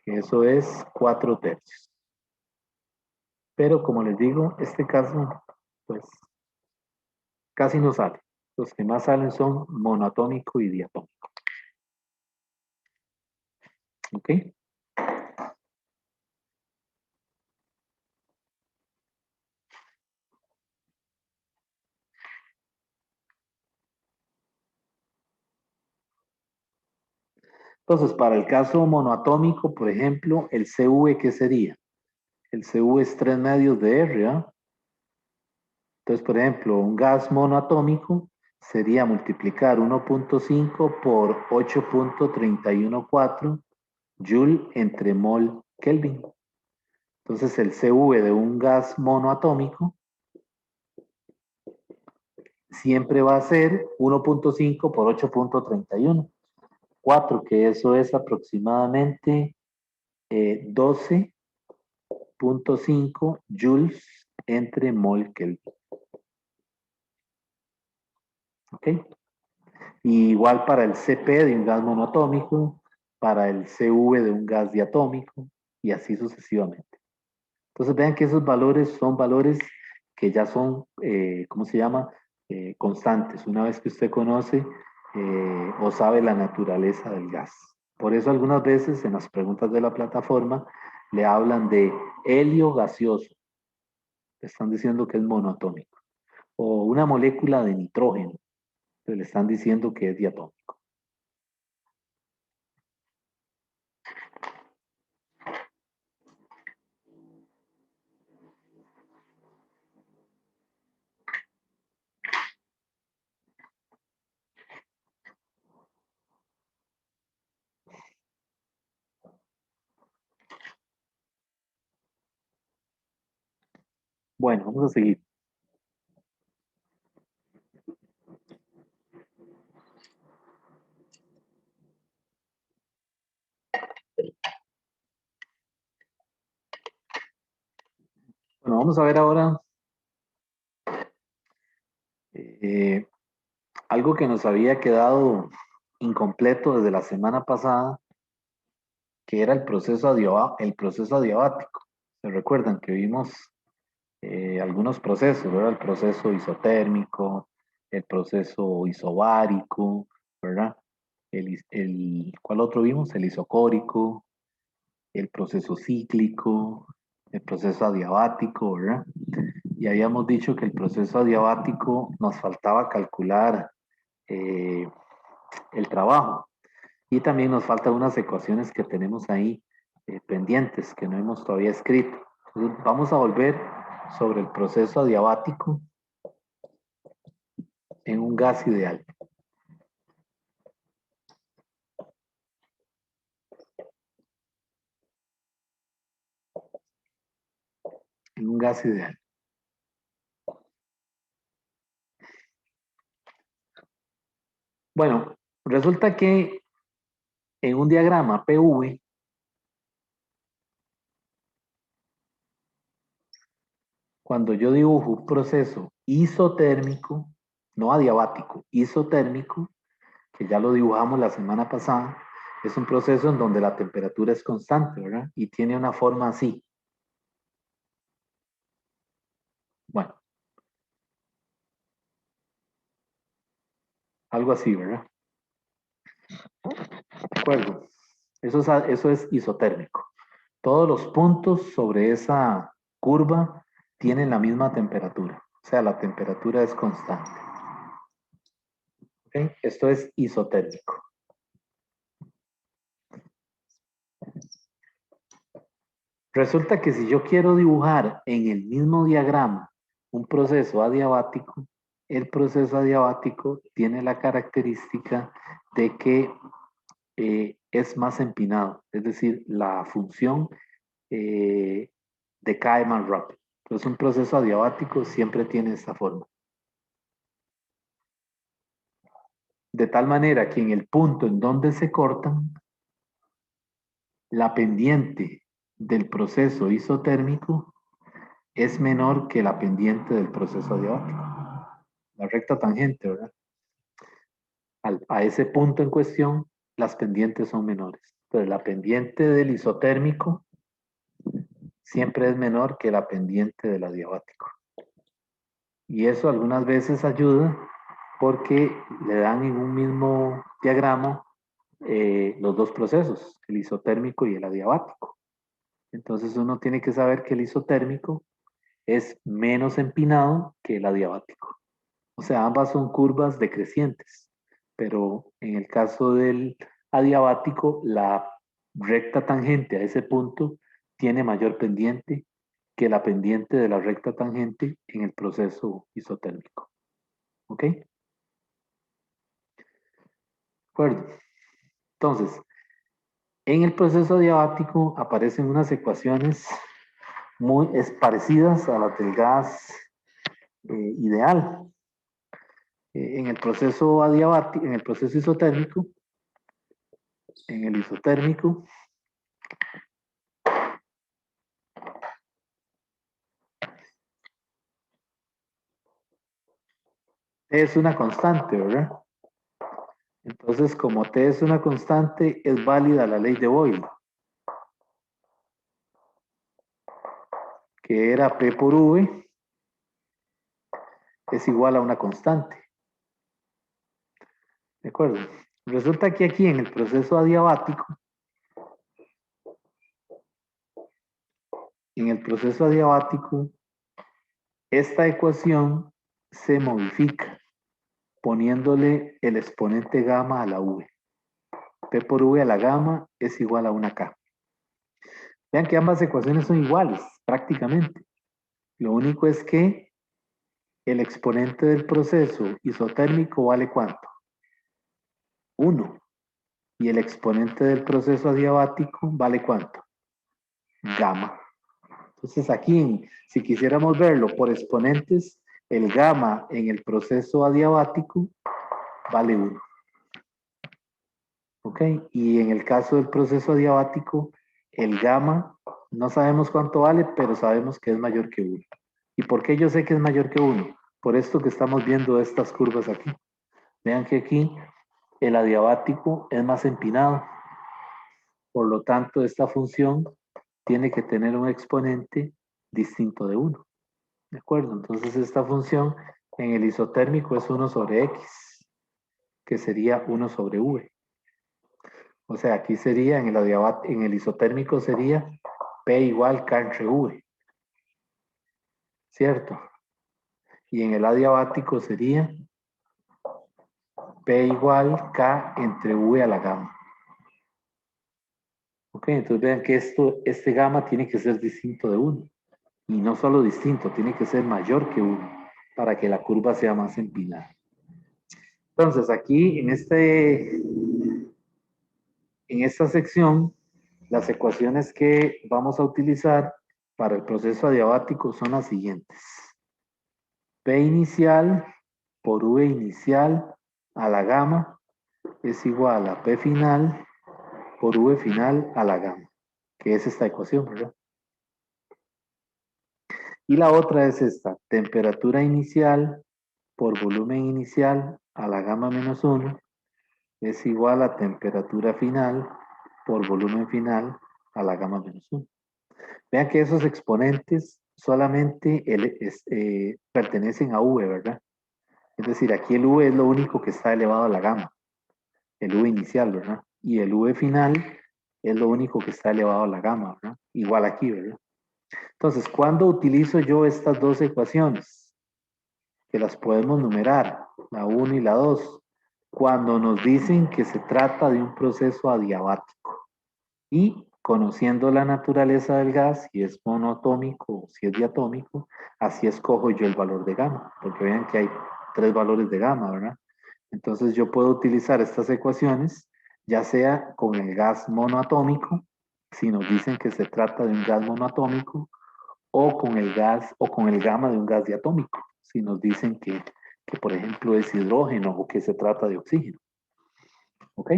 que eso es 4/3. Pero como les digo, este caso, pues casi no sale. Los que más salen son monoatómico y diatómico. ¿Ok? Entonces, para el caso monoatómico, por ejemplo, el CV, ¿qué sería? El CV es 3/2 de R, ¿ah? Entonces, por ejemplo, un gas monoatómico sería multiplicar 1.5 por 8.314 Joule entre mol Kelvin. Entonces, el CV de un gas monoatómico siempre va a ser 1.5 por 8.31. 4, que eso es aproximadamente 12.5 joules entre mol Kelvin. ¿Ok? Y igual para el CP de un gas monoatómico, para el CV de un gas diatómico, y así sucesivamente. Entonces vean que esos valores son valores que ya son, ¿cómo se llama? Constantes. Una vez que usted conoce o sabe la naturaleza del gas. Por eso algunas veces en las preguntas de la plataforma le hablan de helio gaseoso. Le están diciendo que es monoatómico. O una molécula de nitrógeno. Le están diciendo que es diatómico. Bueno, vamos a seguir. Bueno, vamos a ver ahora eh, algo que nos había quedado incompleto desde la semana pasada, que era el proceso adiabático. ¿Se recuerdan que vimos algunos procesos, ¿verdad? El proceso isotérmico, el proceso isobárico, ¿verdad? ¿Cuál otro vimos? El isocórico, el proceso cíclico, el proceso adiabático, ¿verdad? Y habíamos dicho que el proceso adiabático nos faltaba calcular eh, el trabajo. Y también nos faltan unas ecuaciones que tenemos ahí pendientes, que no hemos todavía escrito. Entonces, vamos a volver sobre el proceso adiabático en un gas ideal. En un gas ideal. Bueno, resulta que en un diagrama PV, cuando yo dibujo un proceso isotérmico, no adiabático, isotérmico, que ya lo dibujamos la semana pasada, es un proceso en donde la temperatura es constante, ¿verdad? Y tiene una forma así. Bueno, algo así, ¿verdad? De acuerdo. Eso es isotérmico. Todos los puntos sobre esa curva tienen la misma temperatura. O sea, la temperatura es constante. ¿Ok? Esto es isotérmico. Resulta que si yo quiero dibujar en el mismo diagrama un proceso adiabático, el proceso adiabático tiene la característica de que es más empinado, es decir, la función decae más rápido. Entonces, un proceso adiabático siempre tiene esta forma. De tal manera que en el punto en donde se cortan, la pendiente del proceso isotérmico es menor que la pendiente del proceso adiabático. La recta tangente, ¿verdad? A ese punto en cuestión, las pendientes son menores. Entonces, la pendiente del isotérmico siempre es menor que la pendiente del adiabático. Y eso algunas veces ayuda porque le dan en un mismo diagrama los dos procesos, el isotérmico y el adiabático. Entonces uno tiene que saber que el isotérmico es menos empinado que el adiabático. O sea, ambas son curvas decrecientes, pero en el caso del adiabático, la recta tangente a ese punto tiene mayor pendiente que la pendiente de la recta tangente en el proceso isotérmico. ¿Ok? De acuerdo. Entonces, en el proceso adiabático aparecen unas ecuaciones muy parecidas a las del gas ideal. En el proceso adiabático, en el proceso isotérmico, en el isotérmico, es una constante, ¿verdad? Entonces, como T es una constante, es válida la ley de Boyle, que era P por V es igual a una constante. ¿De acuerdo? Resulta que aquí en el proceso adiabático, esta ecuación se modifica poniéndole el exponente gamma a la V. P por V a la gamma es igual a una K. Vean que ambas ecuaciones son iguales, prácticamente. Lo único es que el exponente del proceso isotérmico vale ¿cuánto? 1. Y el exponente del proceso adiabático vale ¿cuánto? Gamma. Entonces aquí, si quisiéramos verlo por exponentes, el gamma en el proceso adiabático vale 1. ¿Ok? Y en el caso del proceso adiabático, el gamma no sabemos cuánto vale, pero sabemos que es mayor que 1. ¿Y por qué yo sé que es mayor que 1? Por esto que estamos viendo estas curvas aquí. Vean que aquí el adiabático es más empinado. Por lo tanto, esta función tiene que tener un exponente distinto de 1. ¿De acuerdo? Entonces esta función en el isotérmico es 1 sobre x, que sería 1 sobre v. O sea, aquí sería, en el isotérmico sería P igual K entre V. ¿Cierto? Y en el adiabático sería P igual K entre V a la gamma. Ok, entonces vean que este gamma tiene que ser distinto de 1. Y no solo distinto, tiene que ser mayor que 1 para que la curva sea más empinada. Entonces, aquí en esta sección, las ecuaciones que vamos a utilizar para el proceso adiabático son las siguientes. P inicial por V inicial a la gamma es igual a P final por V final a la gamma, que es esta ecuación, ¿verdad? Y la otra es esta, temperatura inicial por volumen inicial a la gamma menos 1 es igual a temperatura final por volumen final a la gamma menos 1. Vean que esos exponentes solamente pertenecen a V, ¿verdad? Es decir, aquí el V es lo único que está elevado a la gamma, el V inicial, ¿verdad? Y el V final es lo único que está elevado a la gamma, ¿verdad? Igual aquí, ¿verdad? Entonces, ¿cuándo utilizo yo estas dos ecuaciones? Que las podemos numerar, la 1 y la 2. cuando nos dicen que se trata de un proceso adiabático. Y conociendo la naturaleza del gas, si es monoatómico o si es diatómico, así escojo yo el valor de gamma, porque vean que hay 3 valores de gamma, ¿verdad? Entonces yo puedo utilizar estas ecuaciones, ya sea con el gas monoatómico, si nos dicen que se trata de un gas monoatómico, o con el gas o con el gamma de un gas diatómico, si nos dicen que por ejemplo es hidrógeno o que se trata de oxígeno. ¿Ok?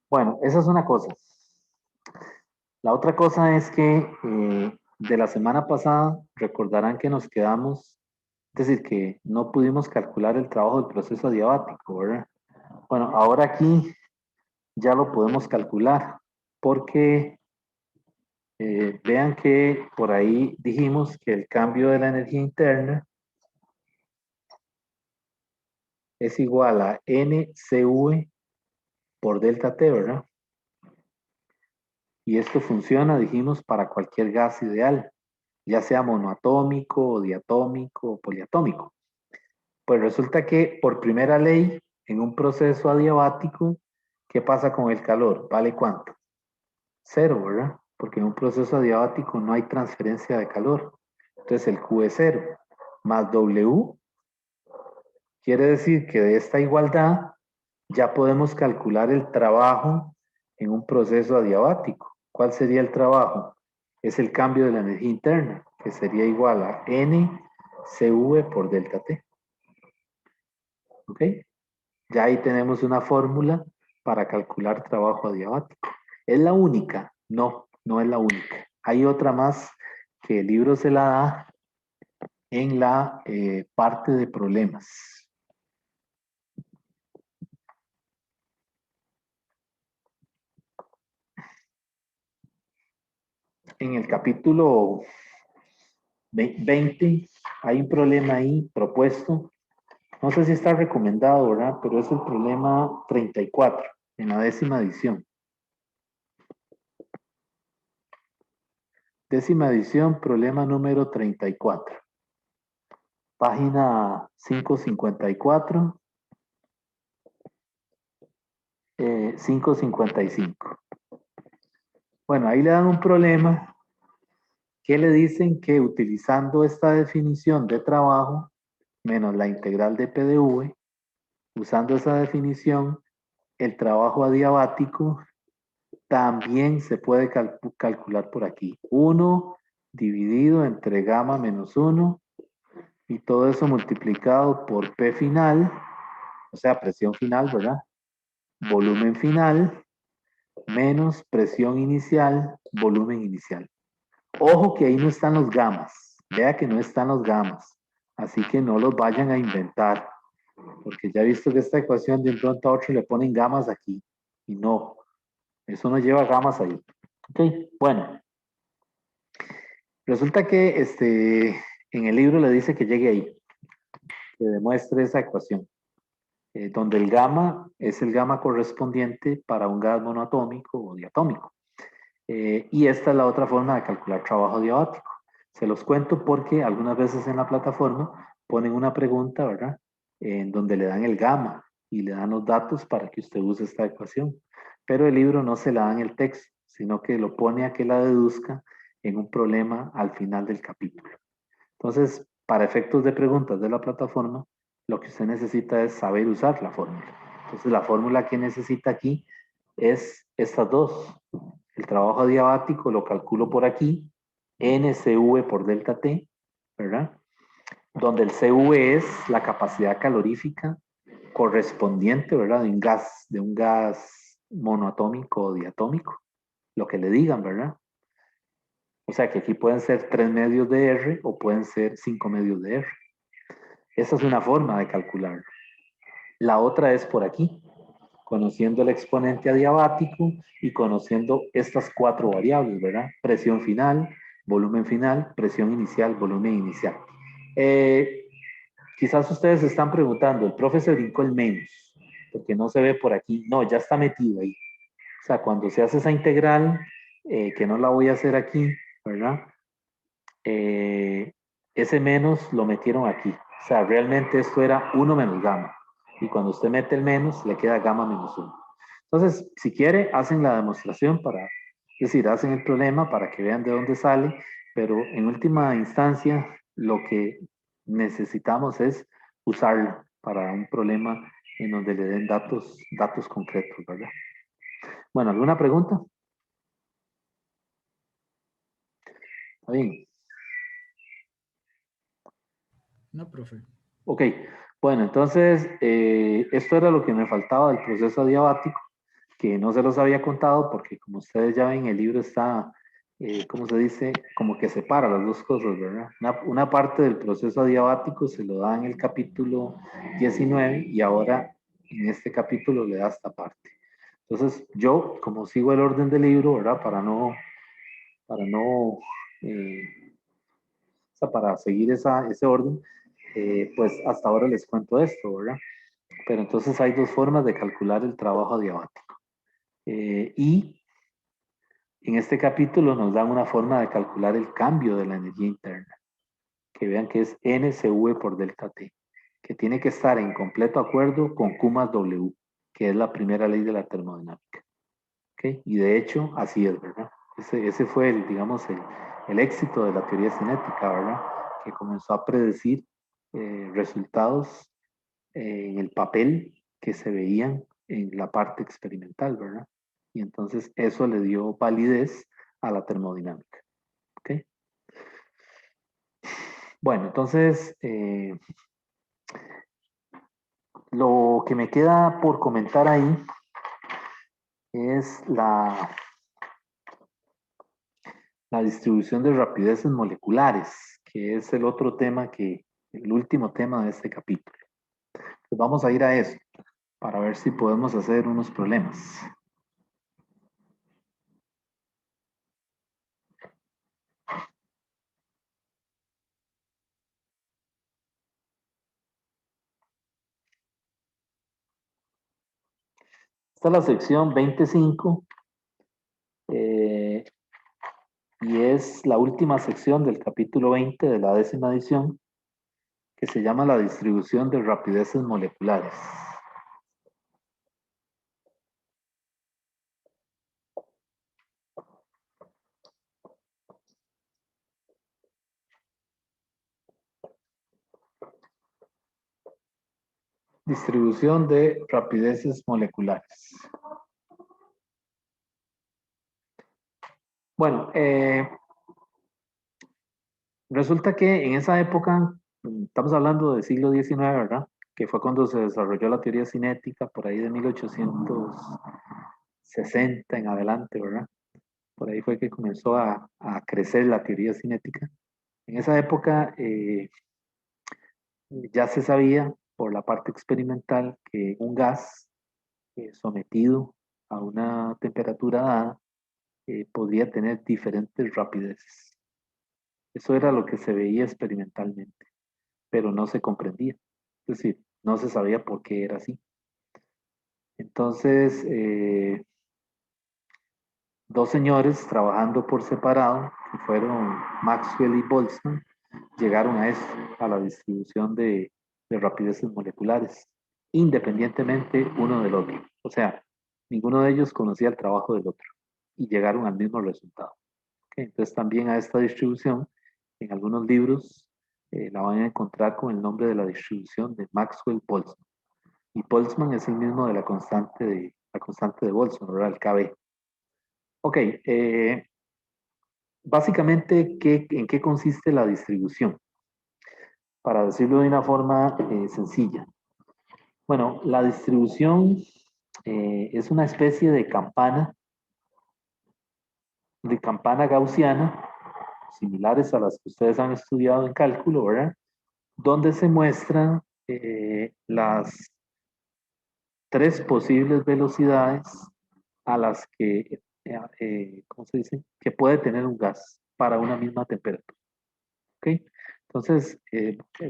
Bueno, esa es una cosa. La otra cosa es que de la semana pasada recordarán que nos quedamos, es decir, que no pudimos calcular el trabajo del proceso adiabático, ¿verdad? Bueno, ahora aquí ya lo podemos calcular porque vean que por ahí dijimos que el cambio de la energía interna es igual a NCV por delta T, ¿verdad? Y esto funciona, dijimos, para cualquier gas ideal, ya sea monoatómico, o diatómico o poliatómico. Pues resulta que por primera ley, en un proceso adiabático, ¿qué pasa con el calor? ¿Vale cuánto? Cero, ¿verdad? Porque en un proceso adiabático no hay transferencia de calor. Entonces el Q es cero. Más W quiere decir que de esta igualdad ya podemos calcular el trabajo en un proceso adiabático. ¿Cuál sería el trabajo? Es el cambio de la energía interna, que sería igual a NCV por delta T. ¿Ok? Ya ahí tenemos una fórmula para calcular trabajo adiabático. ¿Es la única? No, no es la única. Hay otra más que el libro se la da en la parte de problemas. En el capítulo 20 hay un problema ahí propuesto. No sé si está recomendado, ¿verdad? Pero es el problema 34 en la 10ª edición. 10ª edición, problema número 34. Página 554, 555. Bueno, ahí le dan un problema que le dicen que utilizando esta definición de trabajo menos la integral de PDV, usando esa definición, el trabajo adiabático también se puede calcular por aquí. 1 dividido entre gamma menos 1 y todo eso multiplicado por P final, o sea, presión final, ¿verdad? Volumen final menos presión inicial, volumen inicial. Ojo que ahí no están los gamas. Vea que no están los gamas. Así que no los vayan a inventar. Porque ya he visto que esta ecuación de un pronto a otro le ponen gamas aquí. Y no, eso no lleva gamas ahí. Ok, bueno. Resulta que en el libro le dice que llegue ahí. Que demuestre esa ecuación. Donde el gamma es el gamma correspondiente para un gas monoatómico o diatómico. Y esta es la otra forma de calcular trabajo adiabático. Se los cuento porque algunas veces en la plataforma ponen una pregunta, ¿verdad? En donde le dan el gamma y le dan los datos para que usted use esta ecuación. Pero el libro no se la da en el texto, sino que lo pone a que la deduzca en un problema al final del capítulo. Entonces, para efectos de preguntas de la plataforma, lo que usted necesita es saber usar la fórmula. Entonces, la fórmula que necesita aquí es estas dos. El trabajo adiabático lo calculo por aquí, NCV por delta T, ¿verdad? Donde el CV es la capacidad calorífica correspondiente, ¿verdad? De un gas monoatómico o diatómico, lo que le digan, ¿verdad? O sea que aquí pueden ser 3 medios de R o pueden ser 5 medios de R. Esa es una forma de calcularlo. La otra es por aquí, conociendo el exponente adiabático y conociendo estas 4 variables, ¿verdad? Presión final, volumen final, presión inicial, volumen inicial. Quizás ustedes se están preguntando, el profe se brincó el menos, porque no se ve por aquí. No, ya está metido ahí. O sea, cuando se hace esa integral, que no la voy a hacer aquí, ¿verdad? Ese menos lo metieron aquí. O sea, realmente esto era 1 menos gamma. Y cuando usted mete el menos, le queda gamma menos 1. Entonces, si quiere, hacen la demostración para, es decir, hacen el problema para que vean de dónde sale, pero en última instancia, lo que necesitamos es usarlo para un problema en donde le den datos concretos, ¿verdad? Bueno, ¿alguna pregunta? Está bien. No, profe. Ok, bueno, entonces esto era lo que me faltaba del proceso adiabático, que no se los había contado porque como ustedes ya ven, el libro está, ¿cómo se dice? Como que separa las dos cosas, ¿verdad? Una parte del proceso adiabático se lo da en el capítulo 19 y ahora en este capítulo le da esta parte. Entonces yo, como sigo el orden del libro, ¿verdad? Para no, o sea, para seguir ese orden, pues hasta ahora les cuento esto, ¿verdad? Pero entonces hay dos formas de calcular el trabajo adiabático. Y en este capítulo nos dan una forma de calcular el cambio de la energía interna, que vean que es NCV por delta T, que tiene que estar en completo acuerdo con Q más W, que es la primera ley de la termodinámica. ¿Okay? Y de hecho, así es, ¿verdad? Ese fue, digamos, el éxito de la teoría cinética, ¿verdad? Que comenzó a predecir resultados en el papel que se veían en la parte experimental, ¿verdad? Y entonces eso le dio validez a la termodinámica. ¿Ok? Bueno, entonces lo que me queda por comentar ahí es la distribución de rapideces moleculares, que es el otro tema el último tema de este capítulo. Pues vamos a ir a eso para ver si podemos hacer unos problemas. Esta es la sección 25 y es la última sección del capítulo 20 de la 10ª edición, que se llama la distribución de rapideces moleculares. Distribución de rapideces moleculares. Bueno, resulta que en esa época, estamos hablando del siglo XIX, ¿verdad? Que fue cuando se desarrolló la teoría cinética, por ahí de 1860 en adelante, ¿verdad? Por ahí fue que comenzó a crecer la teoría cinética. En esa época ya se sabía por la parte experimental que un gas sometido a una temperatura dada podría tener diferentes rapideces. Eso era lo que se veía experimentalmente, pero no se comprendía. Es decir, no se sabía por qué era así. Entonces, dos señores trabajando por separado, que fueron Maxwell y Boltzmann, llegaron a esto, a la distribución de rapideces moleculares, independientemente uno del otro. O sea, ninguno de ellos conocía el trabajo del otro y llegaron al mismo resultado. ¿Okay? Entonces también a esta distribución, en algunos libros, la van a encontrar con el nombre de la distribución de Maxwell-Boltzmann. Y Boltzmann es el mismo de la constante de Boltzmann, ¿verdad? El KB. Ok, básicamente, ¿en qué consiste la distribución? Para decirlo de una forma sencilla. Bueno, la distribución es una especie de campana gaussiana, similares a las que ustedes han estudiado en cálculo, ¿verdad? Donde se muestran las tres posibles velocidades a las ¿cómo se dice? Que puede tener un gas para una misma temperatura. ¿Ok? Entonces,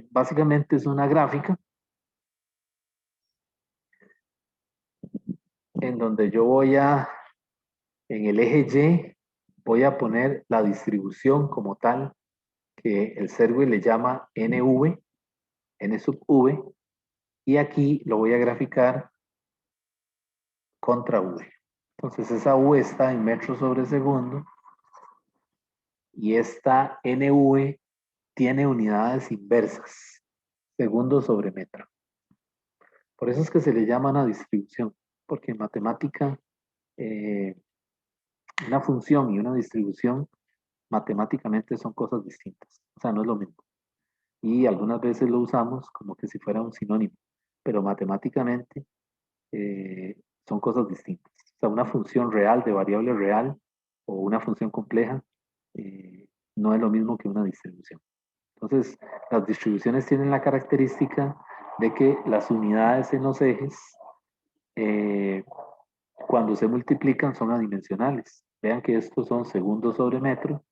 básicamente es una gráfica en donde en el eje Y, voy a poner la distribución como tal, que el Servi le llama NV, N sub V, y aquí lo voy a graficar contra V. Entonces esa V está en metros sobre segundo y esta NV tiene unidades inversas, segundo sobre metro. Por eso es que se le llama una distribución, porque en matemática una función y una distribución matemáticamente son cosas distintas, o sea, no es lo mismo. Y algunas veces lo usamos como que si fuera un sinónimo, pero matemáticamente son cosas distintas. O sea, una función real de variable real o una función compleja no es lo mismo que una distribución. Entonces, las distribuciones tienen la característica de que las unidades en los ejes, cuando se multiplican, son adimensionales. Vean que estos son segundos sobre metro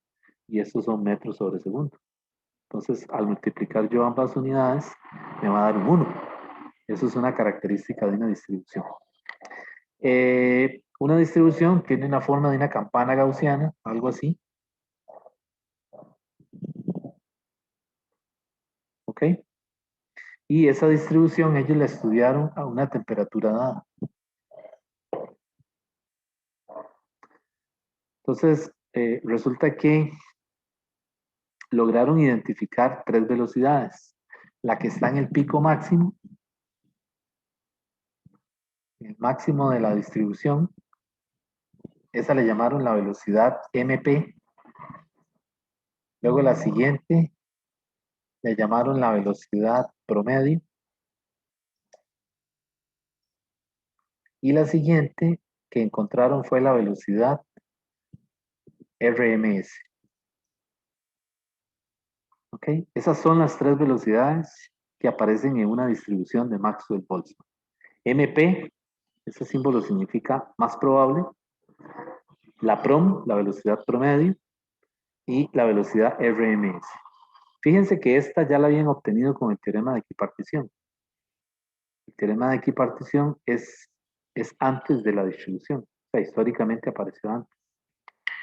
y estos son metros sobre segundo. Entonces, al multiplicar yo ambas unidades, me va a dar un 1. Eso es una característica de una distribución. Una distribución tiene una forma de una campana gaussiana, algo así. ¿Ok? Y esa distribución ellos la estudiaron a una temperatura dada. Entonces, resulta que lograron identificar 3 velocidades. La que está en el pico máximo, el máximo de la distribución, esa le llamaron la velocidad MP. Luego la siguiente le llamaron la velocidad promedio. Y la siguiente que encontraron fue la velocidad RMS. ¿Ok? Esas son las 3 velocidades que aparecen en una distribución de Maxwell-Boltzmann. MP, ese símbolo significa más probable. La PROM, la velocidad promedio. Y la velocidad RMS. Fíjense que esta ya la habían obtenido con el teorema de equipartición. El teorema de equipartición es antes de la distribución. O sea, históricamente apareció antes.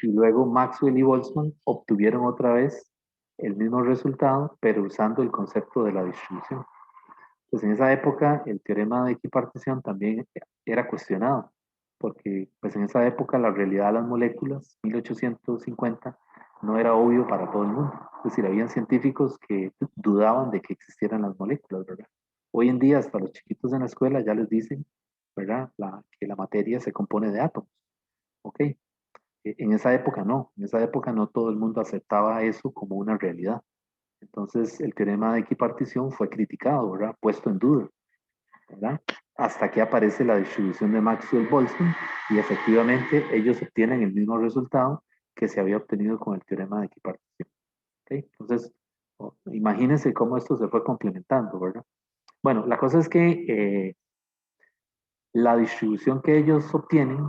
Y luego Maxwell y Boltzmann obtuvieron otra vez el mismo resultado, pero usando el concepto de la distribución. Pues en esa época el teorema de equipartición también era cuestionado, porque pues en esa época la realidad de las moléculas, 1850, no era obvio para todo el mundo. Es decir, habían científicos que dudaban de que existieran las moléculas, ¿verdad? Hoy en día hasta los chiquitos en la escuela ya les dicen, ¿verdad? Que la materia se compone de átomos, ¿ok? En esa época no, en esa época no todo el mundo aceptaba eso como una realidad. Entonces el teorema de equipartición fue criticado, ¿verdad? Puesto en duda, ¿verdad? Hasta que aparece la distribución de Maxwell-Boltzmann y efectivamente ellos obtienen el mismo resultado que se había obtenido con el teorema de equipartición. ¿Okay? Entonces, imagínense cómo esto se fue complementando, ¿verdad? Bueno, la cosa es que la distribución que ellos obtienen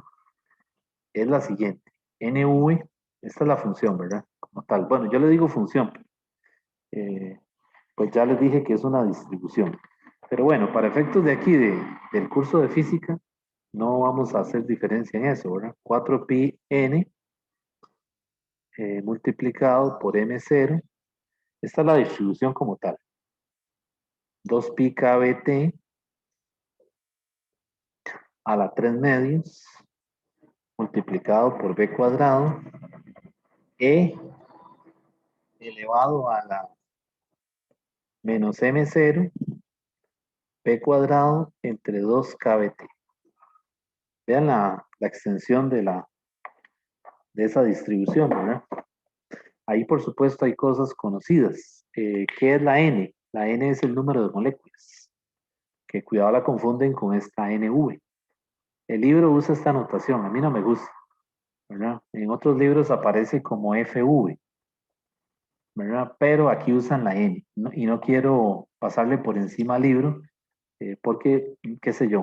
es la siguiente. NV, esta es la función, ¿verdad? Como tal. Bueno, yo le digo función, pues ya les dije que es una distribución. Pero bueno, para efectos de aquí, del curso de física, no vamos a hacer diferencia en eso, ¿verdad? 4pi n multiplicado por m0. Esta es la distribución como tal. 2pi kbt a la 3 medios multiplicado por b cuadrado e elevado a la menos m0 b cuadrado entre 2 kbt. Vean la extensión de esa distribución, ¿verdad? Ahí, por supuesto, hay cosas conocidas. ¿Qué es la N? La N es el número de moléculas, que cuidado la confunden con esta NV. El libro usa esta notación, a mí no me gusta, ¿verdad? En otros libros aparece como FV, ¿verdad? Pero aquí usan la N, ¿no? Y no quiero pasarle por encima al libro, porque, qué sé yo,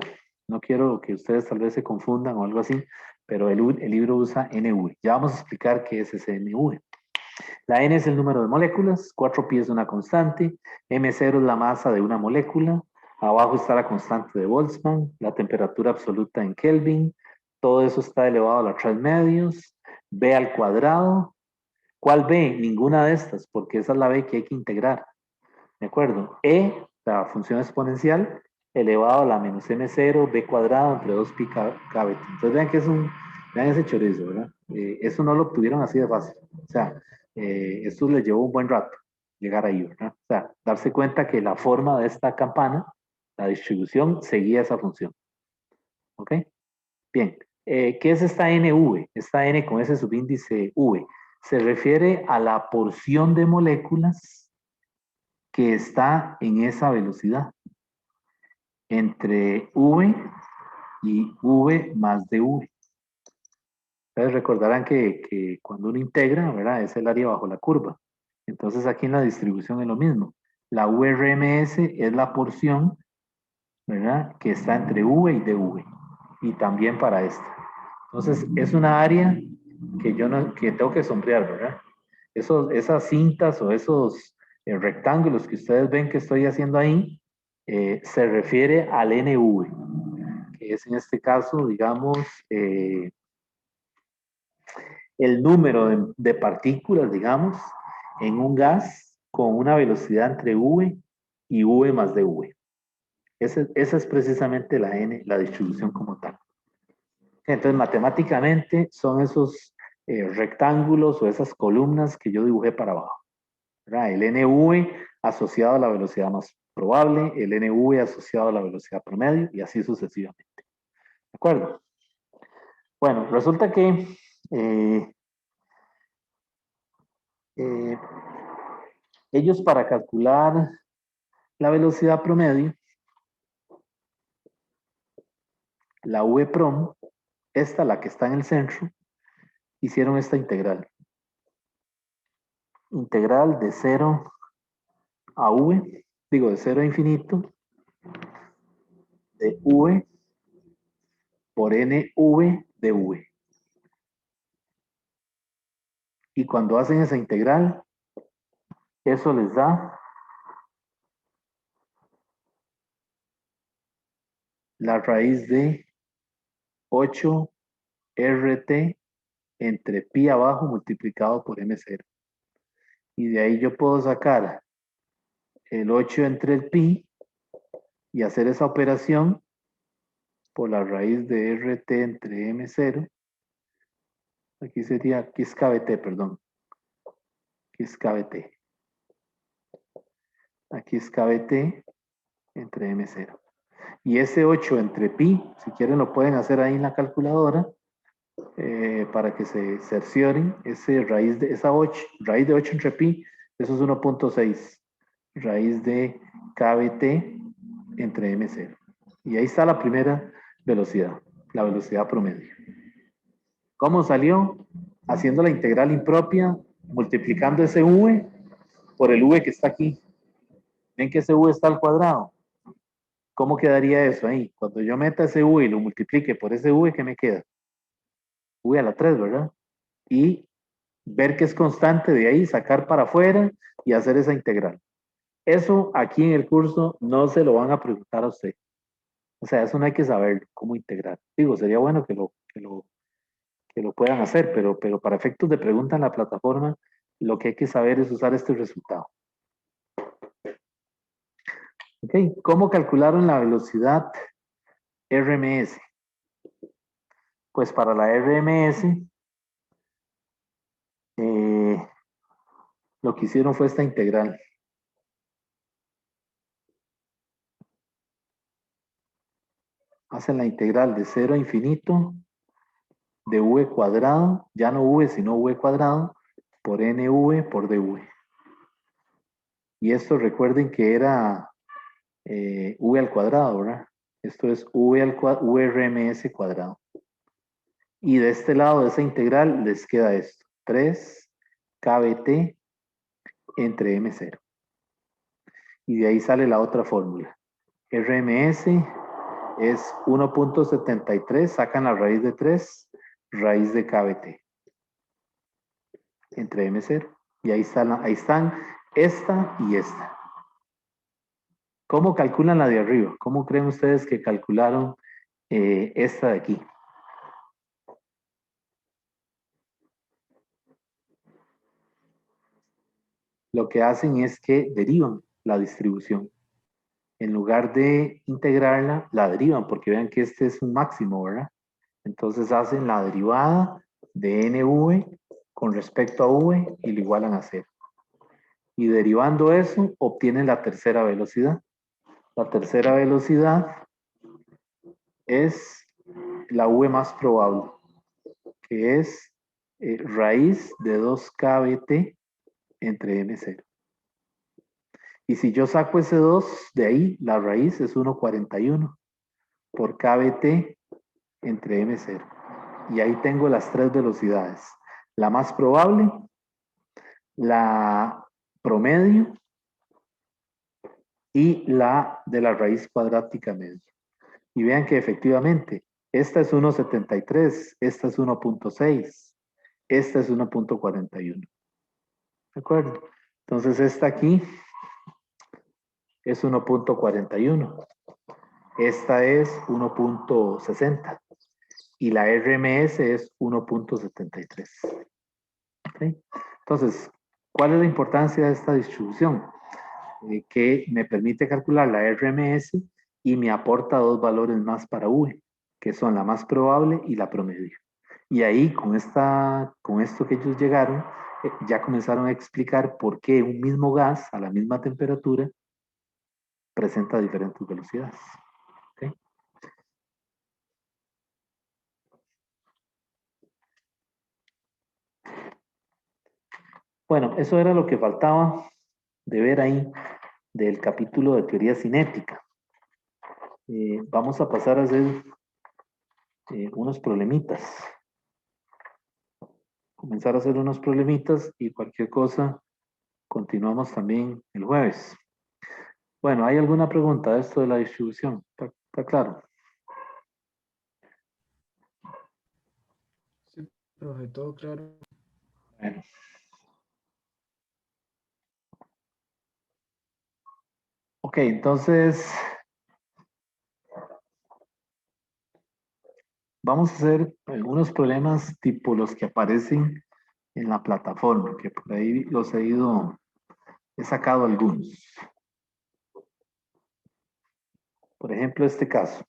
no quiero que ustedes tal vez se confundan o algo así, pero el libro usa NV. Ya vamos a explicar qué es ese NV. La N es el número de moléculas, 4pi es una constante, M0 es la masa de una molécula, abajo está la constante de Boltzmann, la temperatura absoluta en Kelvin, todo eso está elevado a la 3 medios, B al cuadrado. ¿Cuál B? Ninguna de estas, porque esa es la B que hay que integrar. ¿De acuerdo? E La función exponencial elevado a la menos m0 b cuadrado entre 2pi kbt. Entonces vean que vean ese chorizo, ¿verdad? Eso no lo obtuvieron así de fácil. O sea, esto les llevó un buen rato llegar ahí, ¿verdad? O sea, darse cuenta que la forma de esta campana, la distribución, seguía esa función. ¿Ok? Bien. ¿Qué es esta NV? Esta N con ese subíndice V. Se refiere a la porción de moléculas que está en esa velocidad entre V y V más dV. Ustedes recordarán que cuando uno integra, ¿verdad? Es el área bajo la curva. Entonces aquí en la distribución es lo mismo. La URMS es la porción, ¿verdad? Que está entre V y dV. Y también para esta. Entonces es una área que yo no, que tengo que sombrear, ¿verdad? Esas cintas o esos rectángulos que ustedes ven que estoy haciendo ahí, se refiere al NV, que es en este caso, digamos, el número de partículas, digamos, en un gas con una velocidad entre V y V más dV. Esa es precisamente la N, la distribución como tal. Entonces, matemáticamente son esos rectángulos o esas columnas que yo dibujé para abajo, ¿verdad? El NV asociado a la velocidad más probable, el NV asociado a la velocidad promedio y así sucesivamente. ¿De acuerdo? Bueno, resulta que eh, eh, ellos para calcular la velocidad promedio, la V-prom, esta, la que está en el centro, hicieron esta integral. Integral de 0 a V, digo de 0 a infinito, de V por NV de V. Y cuando hacen esa integral, eso les da la raíz de 8 RT entre pi abajo multiplicado por M0. Y de ahí yo puedo sacar el 8 entre el pi y hacer esa operación por la raíz de RT entre M0. Aquí sería, aquí es KBT, perdón. Aquí es KBT. Aquí es KBT entre M0. Y ese 8 entre pi, si quieren lo pueden hacer ahí en la calculadora, para que se cercioren, esa 8, raíz de 8 entre pi, eso es 1.6, raíz de KBT entre M0. Y ahí está la primera velocidad, la velocidad promedio. ¿Cómo salió? Haciendo la integral impropia, multiplicando ese V por el V que está aquí. ¿Ven que ese V está al cuadrado? ¿Cómo quedaría eso ahí? Cuando yo meta ese V y lo multiplique por ese V, ¿qué me queda? V a la 3, ¿verdad? Y ver que es constante de ahí, sacar para afuera y hacer esa integral. Eso aquí en el curso no se lo van a preguntar a usted. O sea, eso no hay que saber cómo integrar. Digo, sería bueno que lo puedan hacer, pero para efectos de pregunta en la plataforma, lo que hay que saber es usar este resultado. ¿Ok? ¿Cómo calcularon la velocidad RMS? Pues para la RMS, lo que hicieron fue esta integral. Hacen la integral de 0 a infinito de v cuadrado, ya no v, sino v cuadrado, por nv por dv. Y esto recuerden que era v al cuadrado, ¿verdad? Esto es vrms cuadrado. Y de este lado de esa integral les queda esto, 3 kbt entre m0. Y de ahí sale la otra fórmula. RMS es 1.73, sacan la raíz de 3, raíz de kbt entre M0. Y ahí están esta y esta. ¿Cómo calculan la de arriba? ¿Cómo creen ustedes que calcularon esta de aquí? Lo que hacen es que derivan la distribución. en lugar de integrarla, la derivan, porque vean que este es un máximo, ¿verdad? Entonces hacen la derivada de NV con respecto a V y lo igualan a 0. Y derivando eso, obtienen la tercera velocidad. La tercera velocidad es la V más probable, que es raíz de 2kBt entre M0. Y si yo saco ese 2 de ahí, la raíz es 1,41 por kBt entre M0. Y ahí tengo las tres velocidades. La más probable, la promedio y la de la raíz cuadrática media. Y vean que efectivamente, esta es 1,73, esta es 1,6, esta es 1,41. ¿De acuerdo? Entonces esta aquí es 1,41. Esta es 1,60 y la RMS es 1,73. ¿Okay? Entonces, ¿cuál es la importancia de esta distribución? Que me permite calcular la RMS y me aporta dos valores más para V, que son la más probable y la promedio. Y ahí, con esto que ellos llegaron, ya comenzaron a explicar por qué un mismo gas a la misma temperatura presenta diferentes velocidades. ¿Okay? Bueno, eso era lo que faltaba de ver ahí del capítulo de teoría cinética. Vamos a pasar a hacer unos problemitas. Comenzar a hacer unos problemitas y cualquier cosa continuamos también el jueves. Bueno, ¿hay alguna pregunta de esto de la distribución? ¿Está claro? Sí, profe, todo claro. Bueno. Ok, entonces vamos a hacer algunos problemas tipo los que aparecen en la plataforma, que por ahí he sacado algunos. Por ejemplo, este caso.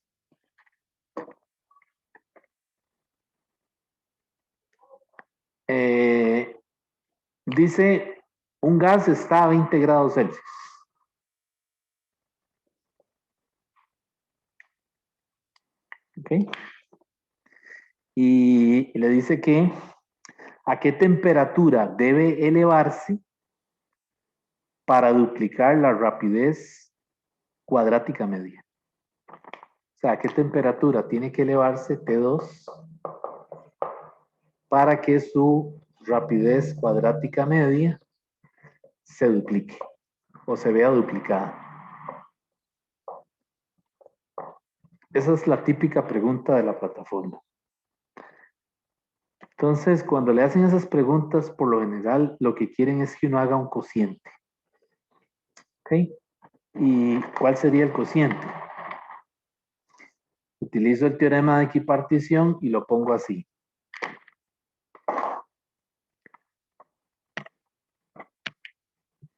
Dice, un gas está a 20 grados Celsius. ¿Ok? Y le dice que a qué temperatura debe elevarse para duplicar la rapidez cuadrática media. O sea, a qué temperatura tiene que elevarse T2 para que su rapidez cuadrática media se duplique o se vea duplicada. Esa es la típica pregunta de la plataforma. Entonces, cuando le hacen esas preguntas, por lo general, lo que quieren es que uno haga un cociente. ¿Ok? ¿Y cuál sería el cociente? Utilizo el teorema de equipartición y lo pongo así.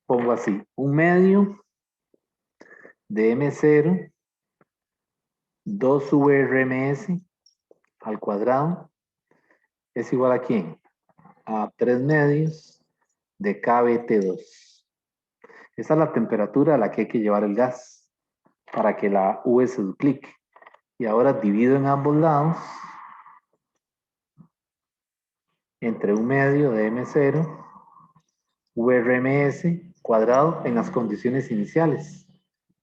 Pongo así, un medio de M0, 2VRMS al cuadrado, es igual a ¿quién? A 3 medios de KBT2. Esa es la temperatura a la que hay que llevar el gas para que la V se duplique. Y ahora divido en ambos lados entre un medio de M0, VRMS cuadrado en las condiciones iniciales,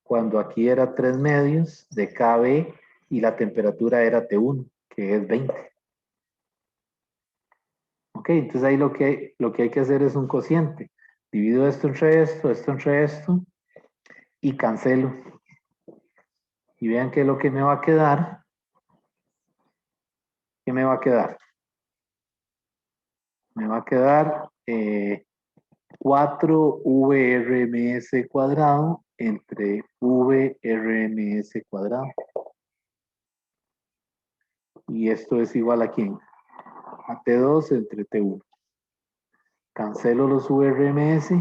cuando aquí era 3 medios de KB y la temperatura era T1, que es 20. Ok, entonces ahí lo que hay que hacer es un cociente. Divido esto entre esto y cancelo. Y vean que lo que me va a quedar, ¿qué me va a quedar? Me va a quedar 4VRMS cuadrado entre VRMS cuadrado. Y esto es igual a ¿quién? A T2 entre T1. Cancelo los VRMS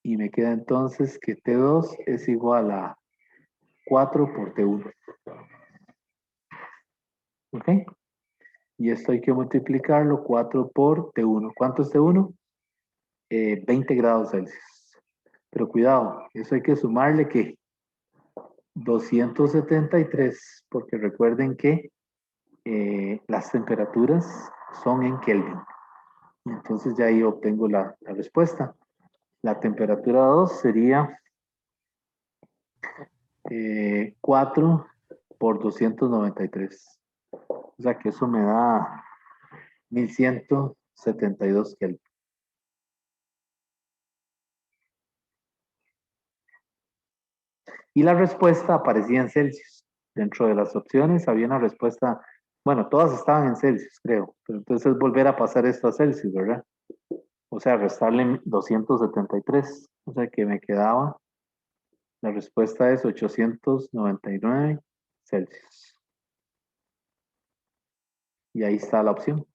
Y me queda entonces que T2 es igual a 4 por T1. ¿Ok? Y esto hay que multiplicarlo 4 por T1. ¿Cuánto es T1? 20 grados Celsius. Pero cuidado, eso hay que sumarle que 273, porque recuerden que las temperaturas son en Kelvin. Entonces ya ahí obtengo la respuesta. La temperatura 2 sería 4 por 293. O sea que eso me da 1172 Kelvin. Y la respuesta aparecía en Celsius. Dentro de las opciones había una respuesta, bueno, todas estaban en Celsius, creo. Pero entonces volver a pasar esto a Celsius, ¿verdad? O sea, restarle 273. O sea que me quedaba, la respuesta es 899 Celsius. Y ahí está la opción.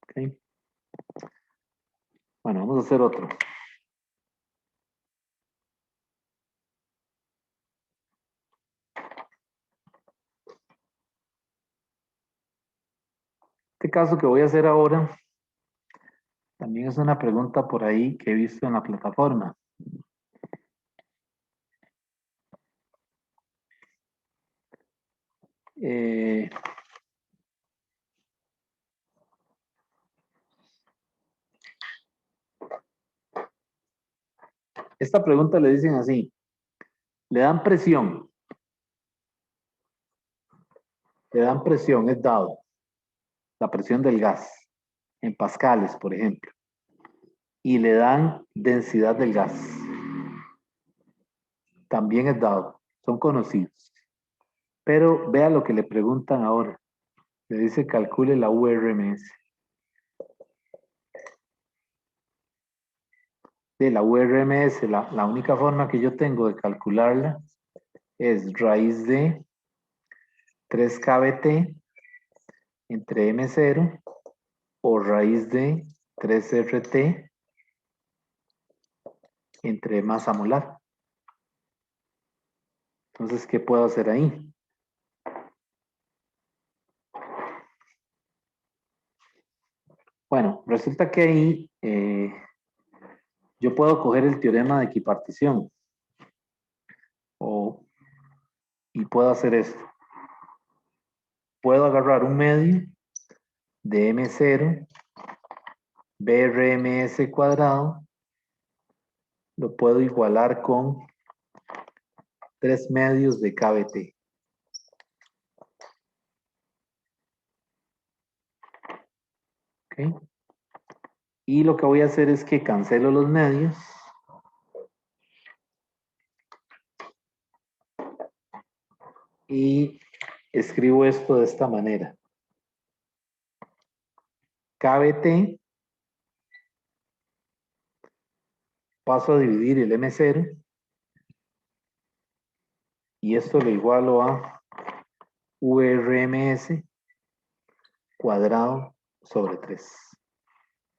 ¿Ok? Bueno, vamos a hacer otro. Este caso que voy a hacer ahora también es una pregunta por ahí que he visto en la plataforma. Esta pregunta le dicen así, le dan presión, es dado, la presión del gas, en pascales, por ejemplo, y le dan densidad del gas, también es dado, son conocidos. Pero vea lo que le preguntan ahora, le dice calcule la URMS. De la URMS, la única forma que yo tengo de calcularla es raíz de 3kBT entre M0 o raíz de 3RT entre masa molar. Entonces, ¿qué puedo hacer ahí? Bueno, resulta que ahí yo puedo coger el teorema de equipartición y puedo hacer esto. Puedo agarrar un medio de M0, BRMS cuadrado, lo puedo igualar con 3 medios de KBT. ¿Okay? Y lo que voy a hacer es que cancelo los medios. Y escribo esto de esta manera. KBT, paso a dividir el M0 y esto lo igualo a URMS cuadrado sobre 3.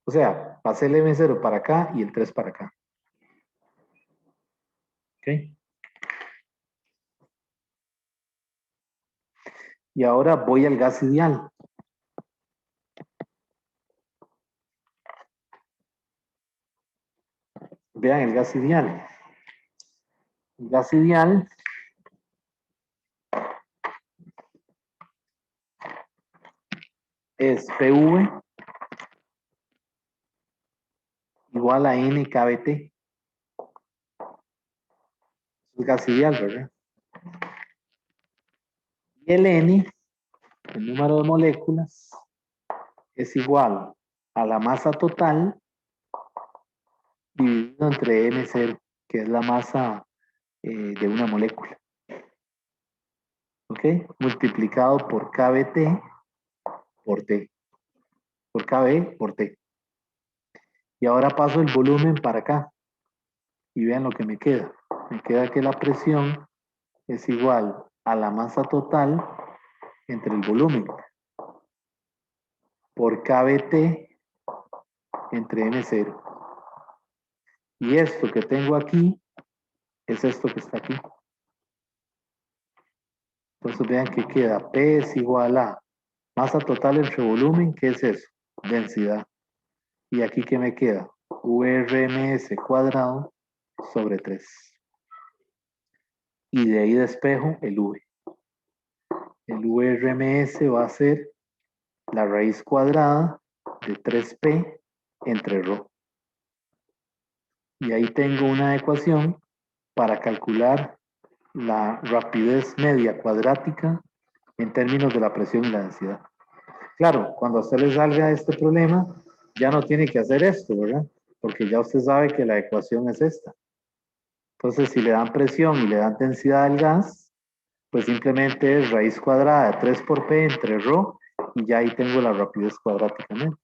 O sea, pasé el M0 para acá y el 3 para acá. ¿Ok? Y ahora voy al gas ideal. Vean el gas ideal. El gas ideal es PV igual a NKBT. Es gas ideal, ¿verdad? Y el N, el número de moléculas, es igual a la masa total dividido entre M0, que es la masa de una molécula. ¿Ok? Multiplicado por KBT por T. Por KB por T. Y ahora paso el volumen para acá. Y vean lo que me queda. Me queda que la presión es igual a la masa total entre el volumen por kBt entre M0. Y esto que tengo aquí es esto que está aquí. Entonces vean que queda P es igual a masa total entre volumen, ¿qué es eso? Densidad. Y aquí ¿qué me queda? URMS cuadrado sobre 3. Y de ahí despejo el V. El URMS va a ser la raíz cuadrada de 3P entre ρ. Y ahí tengo una ecuación para calcular la rapidez media cuadrática en términos de la presión y la densidad. Claro, cuando a usted le salga este problema, ya no tiene que hacer esto, ¿verdad? Porque ya usted sabe que la ecuación es esta. Entonces, si le dan presión y le dan densidad del gas, pues simplemente es raíz cuadrada de 3 por P entre ρ y ya ahí tengo la rapidez cuadrática media.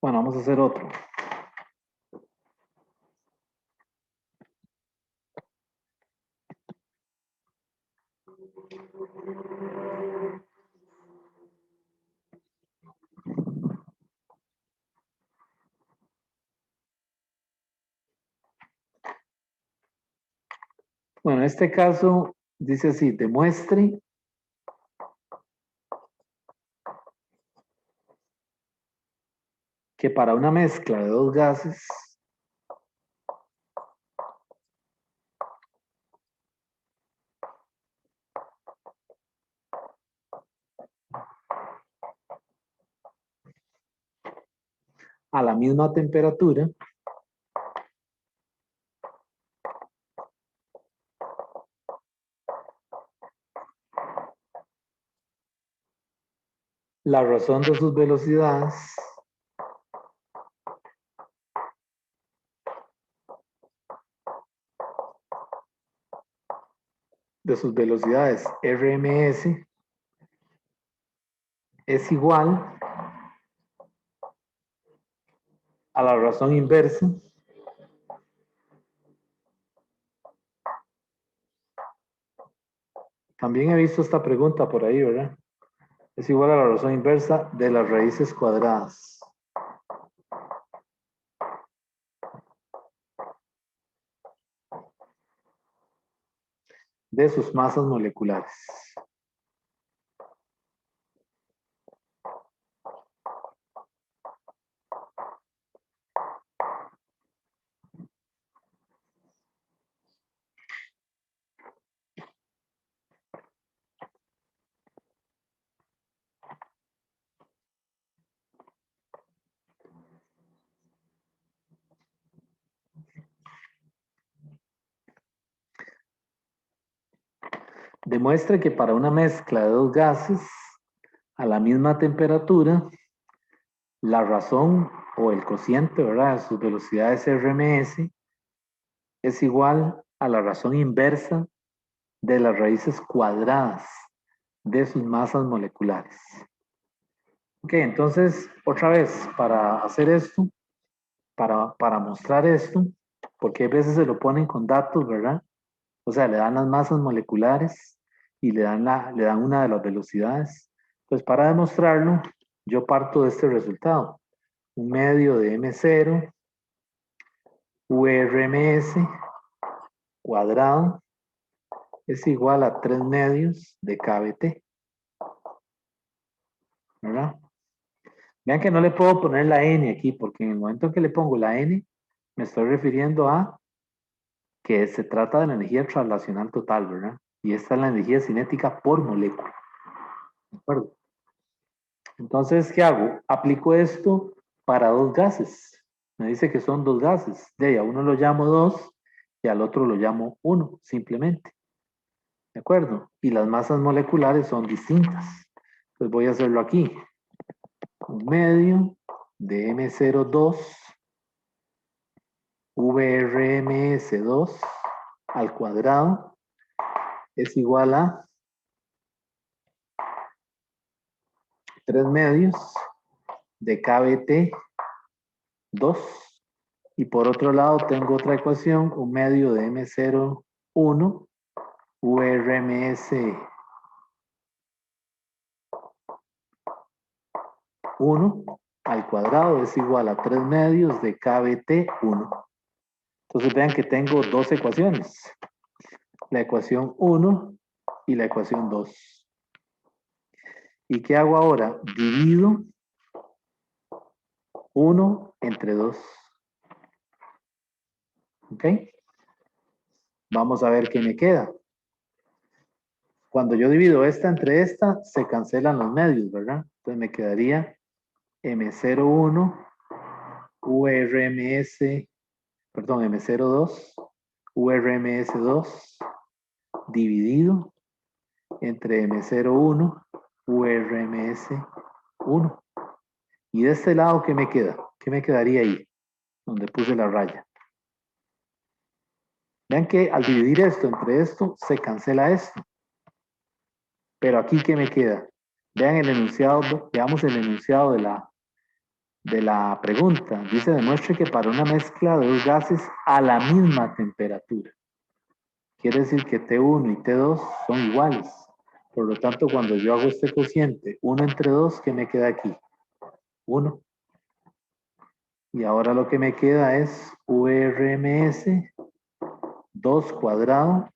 Bueno, vamos a hacer otro. Bueno, en este caso dice así, demuestre que para una mezcla de dos gases a la misma temperatura, la razón de sus velocidades RMS es igual a la razón inversa también he visto esta pregunta por ahí, ¿verdad? Es igual a la razón inversa de las raíces cuadradas de sus masas moleculares. Demuestre que para una mezcla de dos gases a la misma temperatura, la razón o el cociente, ¿verdad?, de sus velocidades RMS es igual a la razón inversa de las raíces cuadradas de sus masas moleculares. Ok, entonces, otra vez, para hacer esto, para mostrar esto, porque a veces se lo ponen con datos, ¿verdad? O sea, le dan las masas moleculares y le dan una de las velocidades. Pues para demostrarlo, yo parto de este resultado. Un medio de M0, URMS cuadrado es igual a 3 medios de kBt. ¿Verdad? Vean que no le puedo poner la n aquí, porque en el momento en que le pongo la n, me estoy refiriendo a que se trata de la energía translacional total, ¿verdad? Y esta es la energía cinética por molécula. ¿De acuerdo? Entonces, ¿qué hago? Aplico esto para dos gases. Me dice que son dos gases. De ahí a uno lo llamo 2 y al otro lo llamo 1, simplemente. ¿De acuerdo? Y las masas moleculares son distintas. Entonces voy a hacerlo aquí. Un medio de M02 VRMS2 al cuadrado es igual a 3 medios de KBT2. Y por otro lado tengo otra ecuación, un medio de M01 VRMS1 al cuadrado es igual a 3 medios de KBT1. Entonces vean que tengo dos ecuaciones, la ecuación 1 y la ecuación 2. ¿Y qué hago ahora? Divido 1 entre 2. ¿Ok? Vamos a ver qué me queda. Cuando yo divido esta entre esta, se cancelan los medios, ¿verdad? Entonces me quedaría M01 URMS, perdón, M02 URMS2 dividido entre M01 URMS1. Y de este lado, ¿qué me queda? ¿Qué me quedaría ahí? Donde puse la raya. Vean que al dividir esto entre esto, se cancela esto. Pero aquí, ¿qué me queda? Vean el enunciado, veamos el enunciado de la pregunta. Dice, demuestre que para una mezcla de dos gases a la misma temperatura. Quiere decir que T1 y T2 son iguales. Por lo tanto, cuando yo hago este cociente 1 entre 2, ¿qué me queda aquí? 1. Y ahora lo que me queda es URMS 2 cuadrado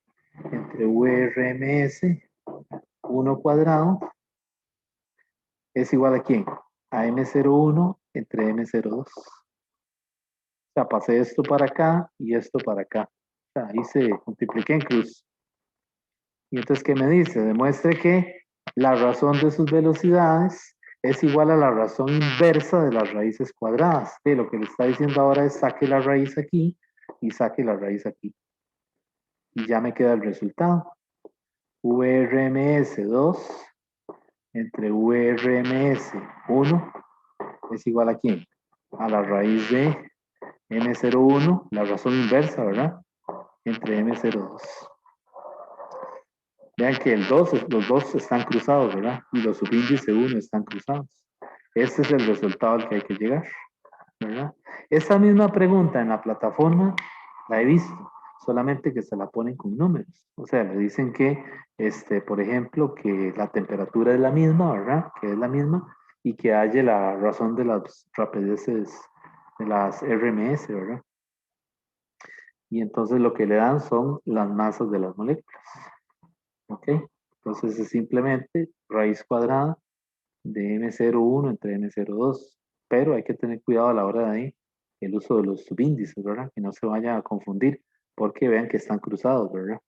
entre URMS 1 cuadrado es igual a ¿quién? A M01 entre M02. O sea, pasé esto para acá y esto para acá. O sea, ahí se multipliqué en cruz. Y entonces, ¿qué me dice? Demuestre que la razón de sus velocidades es igual a la razón inversa de las raíces cuadradas. Lo que le está diciendo ahora es saque la raíz aquí y saque la raíz aquí. Y ya me queda el resultado. VRMS2 entre VRMS1 es igual a ¿quién? A la raíz de M01, la razón inversa, ¿verdad? Entre M02. Vean que los dos están cruzados, ¿verdad? Y los subíndice 1 están cruzados. Este es el resultado al que hay que llegar, ¿verdad? Esta misma pregunta en la plataforma la he visto, solamente que se la ponen con números. O sea, le dicen que, por ejemplo, que la temperatura es la misma, ¿verdad? Que es la misma y que haya la razón de las rapideces de las RMS, ¿verdad? Y entonces lo que le dan son las masas de las moléculas. ¿Ok? Entonces es simplemente raíz cuadrada de M01 entre M02. Pero hay que tener cuidado a la hora de el uso de los subíndices, ¿verdad? Que no se vaya a confundir porque vean que están cruzados, ¿verdad?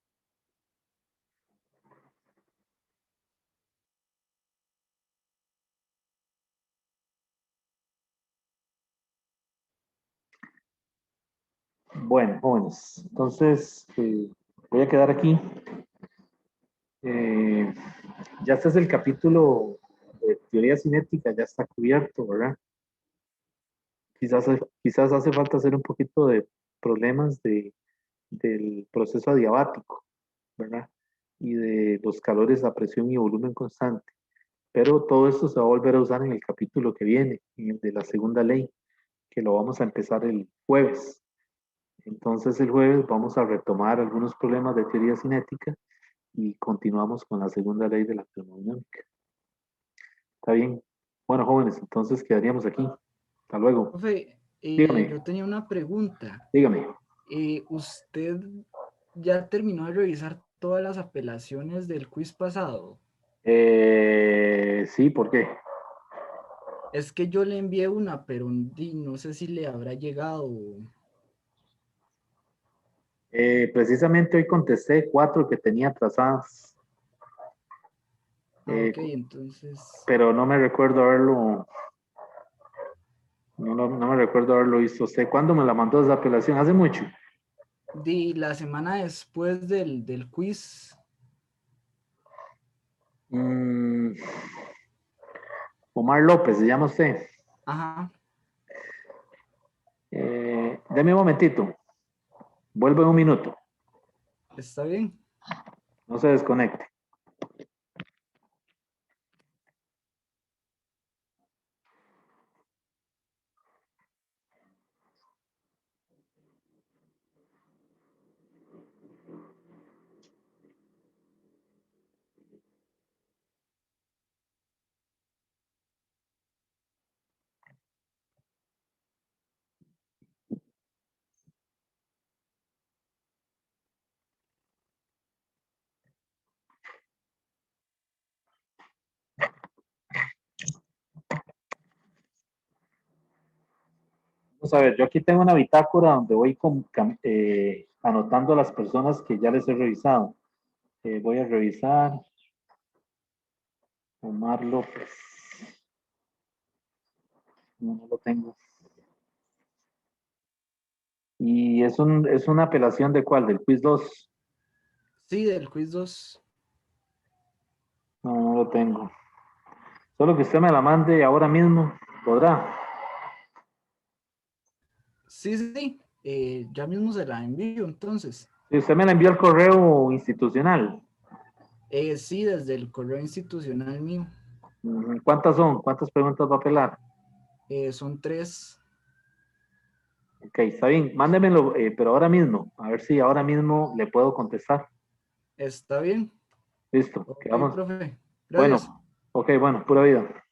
Bueno, jóvenes, entonces voy a quedar aquí. Eh, ya este es el capítulo de teoría cinética, ya está cubierto, ¿verdad? Quizás hace falta hacer un poquito de problemas del proceso adiabático, ¿verdad? Y de los calores a presión y volumen constante. Pero todo esto se va a volver a usar en el capítulo que viene, en el de la segunda ley, que lo vamos a empezar el jueves. Entonces el jueves vamos a retomar algunos problemas de teoría cinética y continuamos con la segunda ley de la termodinámica. ¿Está bien? Bueno, jóvenes, entonces quedaríamos aquí. Hasta luego. Profe, Dígame, yo tenía una pregunta. dígame. ¿Usted ya terminó de revisar todas las apelaciones del quiz pasado? Sí, ¿por qué? Es que yo le envié una, pero no sé si le habrá llegado. Precisamente hoy contesté 4 que tenía atrasadas. Ok, entonces, Pero no me recuerdo haberlo, no me recuerdo haberlo visto. ¿Usted cuándo me la mandó esa apelación? Hace mucho. la semana después del quiz, Mm, Omar López, se llama usted. ajá, Deme un momentito. Vuelvo en un minuto. está bien. No se desconecte. Vamos a ver, yo aquí tengo una bitácora donde voy anotando a las personas que ya les he revisado. Voy a revisar. Omar López. No, no lo tengo. ¿Y es una apelación de cuál? ¿Del quiz 2? Sí, del quiz 2. No, no lo tengo. Solo que usted me la mande ahora mismo. ¿Podrá? Sí, sí, sí. Ya mismo se la envío, entonces. Si usted me la envió al correo institucional. Sí, desde el correo institucional mío. ¿Cuántas son? ¿Cuántas preguntas va a apelar? Son 3. Ok, está bien. Mándemelo, pero ahora mismo. A ver si ahora mismo le puedo contestar. Está bien. Listo. Ok, Quedamos. profe. Gracias. Bueno, ok, bueno, pura vida.